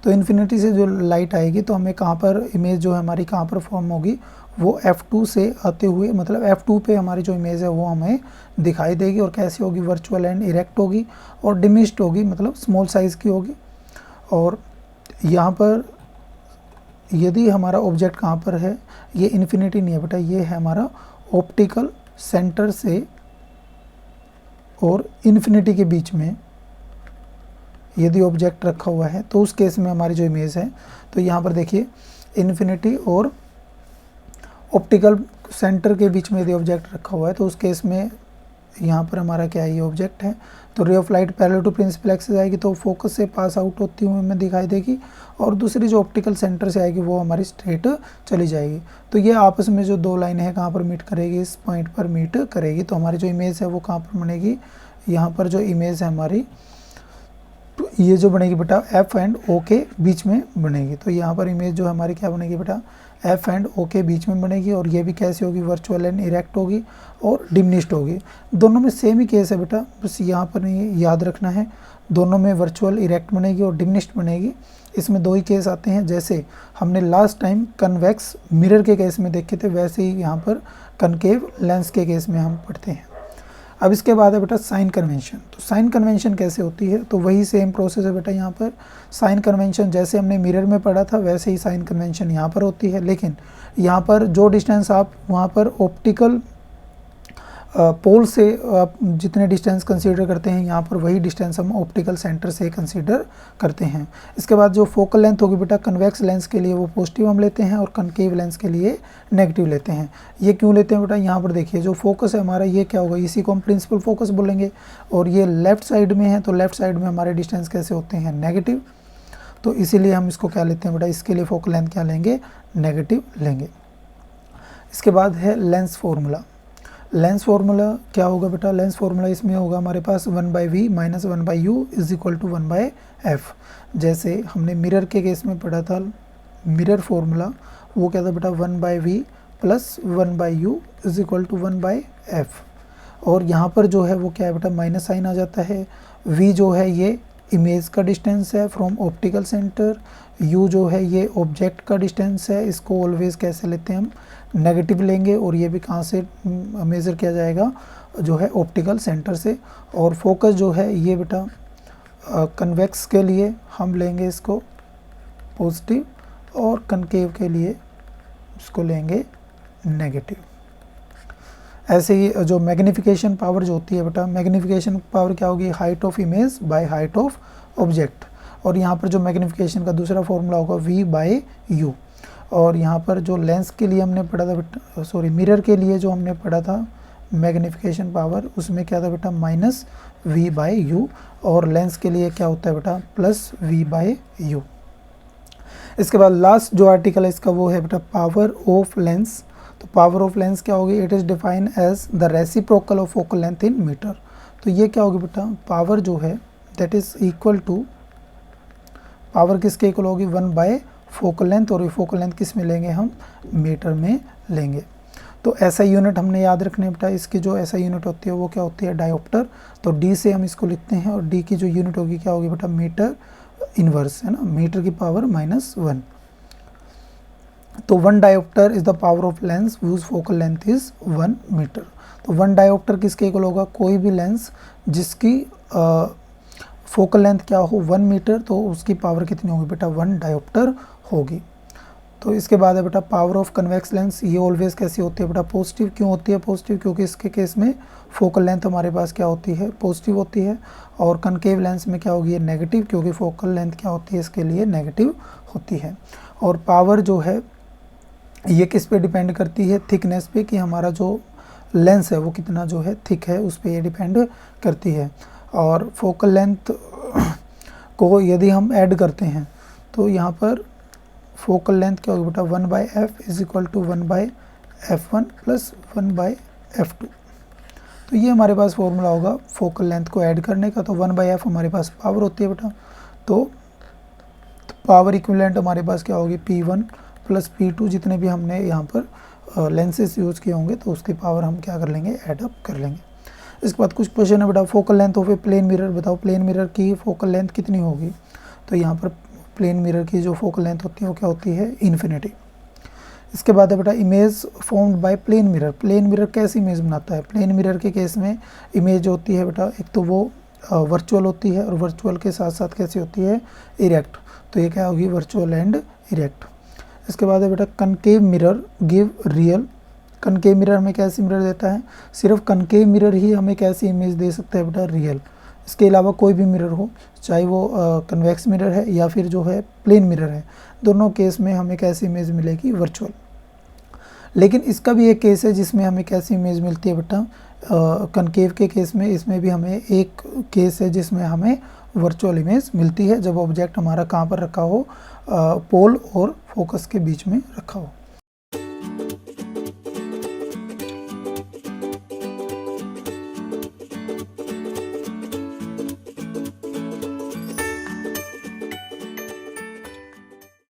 तो इन्फिनिटी से जो लाइट आएगी तो हमें कहाँ पर इमेज जो है हमारी कहाँ पर फॉर्म होगी, वो F2 से आते हुए, मतलब F2 पे हमारी जो इमेज है वो हमें दिखाई देगी। और कैसी होगी, वर्चुअल एंड इरेक्ट होगी और डिमिश्ड होगी, मतलब स्मॉल साइज़ की होगी। और यहाँ पर यदि हमारा ऑब्जेक्ट कहाँ पर है, ये इन्फिनिटी नहीं है बेटा, ये है हमारा ऑप्टिकल सेंटर से और इन्फिनिटी के बीच में यदि ऑब्जेक्ट रखा हुआ है तो उस केस में हमारी जो इमेज है, तो यहाँ पर देखिए इन्फिनिटी और ऑप्टिकल सेंटर के बीच में यदि ऑब्जेक्ट रखा हुआ है तो उस केस में यहाँ पर हमारा क्या है, ये ऑब्जेक्ट है। तो ray of light parallel to principal axis आएगी तो फोकस से पास आउट होती हुई हमें दिखाई देगी, और दूसरी जो ऑप्टिकल सेंटर से आएगी वो हमारी स्ट्रेट चली जाएगी। तो ये आपस में जो दो लाइनें हैं कहाँ पर मीट करेगी, इस पॉइंट पर मीट करेगी। तो हमारी जो इमेज है वो कहाँ पर बनेगी, यहाँ पर जो इमेज है हमारी, तो ये जो बनेगी बेटा एफ एंड ओ के बीच में बनेगी। तो यहाँ पर इमेज जो हमारी क्या बनेगी बेटा, एफ एंड ओ के बीच में बनेगी। और ये भी कैसी होगी, वर्चुअल एंड इरेक्ट होगी और डिमिनिश्ड होगी। दोनों में सेम ही केस है बेटा, बस यहाँ पर नहीं याद रखना है, दोनों में वर्चुअल इरेक्ट बनेगी और डिमिनिश्ड बनेगी। इसमें दो ही केस आते हैं, जैसे हमने लास्ट टाइम कन्वेक्स मिरर के केस में देखे थे वैसे ही यहाँ पर कनकेव लेंस के केस में हम पढ़ते हैं। अब इसके बाद है बेटा साइन कन्वेंशन। तो साइन कन्वेंशन कैसे होती है, तो वही सेम प्रोसेस है बेटा। यहाँ पर साइन कन्वेंशन जैसे हमने मिरर में पढ़ा था वैसे ही साइन कन्वेंशन यहाँ पर होती है, लेकिन यहाँ पर जो डिस्टेंस आप वहाँ पर ऑप्टिकल पोल से आप जितने डिस्टेंस कंसीडर करते हैं यहाँ पर वही डिस्टेंस हम ऑप्टिकल सेंटर से कंसीडर करते हैं। इसके बाद जो फोकल लेंथ होगी बेटा, कन्वेक्स लेंस के लिए वो पॉजिटिव हम लेते हैं और कनकेव लेंस के लिए नेगेटिव लेते हैं। ये क्यों लेते हैं बेटा, यहाँ पर देखिए जो फोकस है हमारा ये क्या होगा, इसी को हम प्रिंसिपल फोकस बोलेंगे, और ये लेफ्ट साइड में है तो लेफ्ट साइड में हमारे डिस्टेंस कैसे होते हैं, नेगेटिव। तो इसीलिए हम इसको क्या लेते हैं बेटा, इसके लिए फोकल लेंथ क्या लेंगे, नेगेटिव लेंगे। इसके बाद है लेंस फॉर्मूला। लेंस फार्मूला क्या होगा बेटा, लेंस फार्मूला इसमें होगा हमारे पास 1/v minus 1/u is equal to 1/f। जैसे हमने मिरर के केस में पढ़ा था मिरर फार्मूला, वो क्या था बेटा, 1/v plus 1/u is equal to 1/f। और यहाँ पर जो है वो क्या है बेटा, माइनस साइन आ जाता है। v जो है ये इमेज का डिस्टेंस है फ्रॉम ऑप्टिकल सेंटर, u जो है ये ऑब्जेक्ट का डिस्टेंस है, इसको ऑलवेज कैसे लेते हैं हम, नेगेटिव लेंगे। और ये भी कहाँ से मेज़र किया जाएगा, जो है ऑप्टिकल सेंटर से। और फोकस जो है ये बेटा कन्वेक्स के लिए हम लेंगे इसको पॉजिटिव, और कनकेव के लिए इसको लेंगे नेगेटिव। ऐसे ही जो मैग्नीफिकेशन पावर जो होती है बेटा, मैग्नीफिकेशन पावर क्या होगी, height of image by height of object. और यहाँ पर जो मैग्नीफिकेशन का दूसरा फॉर्मूला होगा v/u। और यहाँ पर जो लेंस के लिए हमने पढ़ा था बेटा, सॉरी मिरर के लिए जो हमने पढ़ा था मैग्नीफिकेशन पावर, उसमें क्या था बेटा, माइनस v/u। और लेंस के लिए क्या होता है बेटा, प्लस v/u। इसके बाद लास्ट जो आर्टिकल है इसका वो है बेटा पावर ऑफ लेंस। तो पावर ऑफ लेंस क्या होगी, it is define as the reciprocal of focal length in metre. तो ये क्या होगी बेटा, पावर जो है that is equal to power किसके इक्वल होगी 1 बाय फोकल लेंथ, और ये फोकल लेंथ किस में लेंगे हम मीटर में लेंगे। तो ऐसा यूनिट हमने याद रखने बेटा, इसकी जो ऐसा यूनिट होती है वो क्या होती है डायोप्टर। तो डी से हम इसको लिखते हैं और डी की जो यूनिट होगी क्या होगी बेटा मीटर इनवर्स, है ना, मीटर की पावर -1। तो 1 dioptre is the power of lens views focal length is 1 metre. तो 1 डायोप्टर किसके इक्वल होगा, कोई भी लेंस जिसकी फोकल लेंथ क्या हो 1 मीटर, तो उसकी पावर कितनी होगी बेटा 1 डायोप्टर होगी। तो इसके बाद है बेटा पावर ऑफ कन्वेक्स लेंस, ये ऑलवेज कैसी होती है बेटा पॉजिटिव। क्यों होती है पॉजिटिव, क्योंकि इसके केस में फोकल लेंथ हमारे पास क्या होती है पॉजिटिव होती है। और कनकेव लेंस में क्या होगी ये नेगेटिव, क्योंकि फोकल लेंथ क्या होती है इसके लिए नेगेटिव होती है। और पावर जो है ये किस पे डिपेंड करती है, थिकनेस पे, कि हमारा जो लेंस है वो कितना जो है थिक है, उस पर ये डिपेंड करती है। और फोकल लेंथ को यदि हम ऐड करते हैं तो यहाँ पर फोकल लेंथ क्या होगी बेटा 1/f is equal to 1/f1 plus 1/f2। तो ये हमारे पास फॉर्मूला होगा फोकल लेंथ को ऐड करने का। तो 1/f हमारे पास पावर होती है बेटा, तो पावर इक्विवेलेंट हमारे पास क्या होगी P1 प्लस P2, जितने भी हमने यहाँ पर लेंसेज यूज़ किए होंगे तो उसकी पावर हम क्या कर लेंगे ऐड अप कर लेंगे। इसके बाद कुछ क्वेश्चन है बेटा, focal length of a plane mirror बताओ, प्लेन मिरर की फोकल लेंथ कितनी होगी। तो यहाँ पर प्लेन मिरर की जो फोकल लेंथ होती है वो क्या होती है इन्फिनिटी। इसके बाद है बेटा image formed by plane mirror, plane mirror कैसी इमेज बनाता है। प्लेन मिरर के केस में इमेज होती है बेटा एक तो वो वर्चुअल होती है, और वर्चुअल के साथ साथ कैसी होती है इरेक्ट। तो ये क्या होगी वर्चुअल एंड इरेक्ट। इसके बाद है बेटा concave mirror give real, concave mirror हमें कैसी मिरर देता है, सिर्फ कनकेव मिरर ही हमें कैसी इमेज दे सकता है बेटा रियल। इसके अलावा कोई भी मिरर हो, चाहे वो कन्वेक्स मिरर है या फिर जो है प्लेन मिरर है, दोनों केस में हमें कैसी इमेज मिलेगी वर्चुअल। लेकिन इसका भी एक केस है जिसमें हमें कैसी इमेज मिलती है बेटा कनकेव के केस में, इसमें भी हमें एक केस है जिसमें हमें वर्चुअल इमेज मिलती है, जब ऑब्जेक्ट हमारा कहाँ पर रखा हो पोल और फोकस के बीच में रखा हो।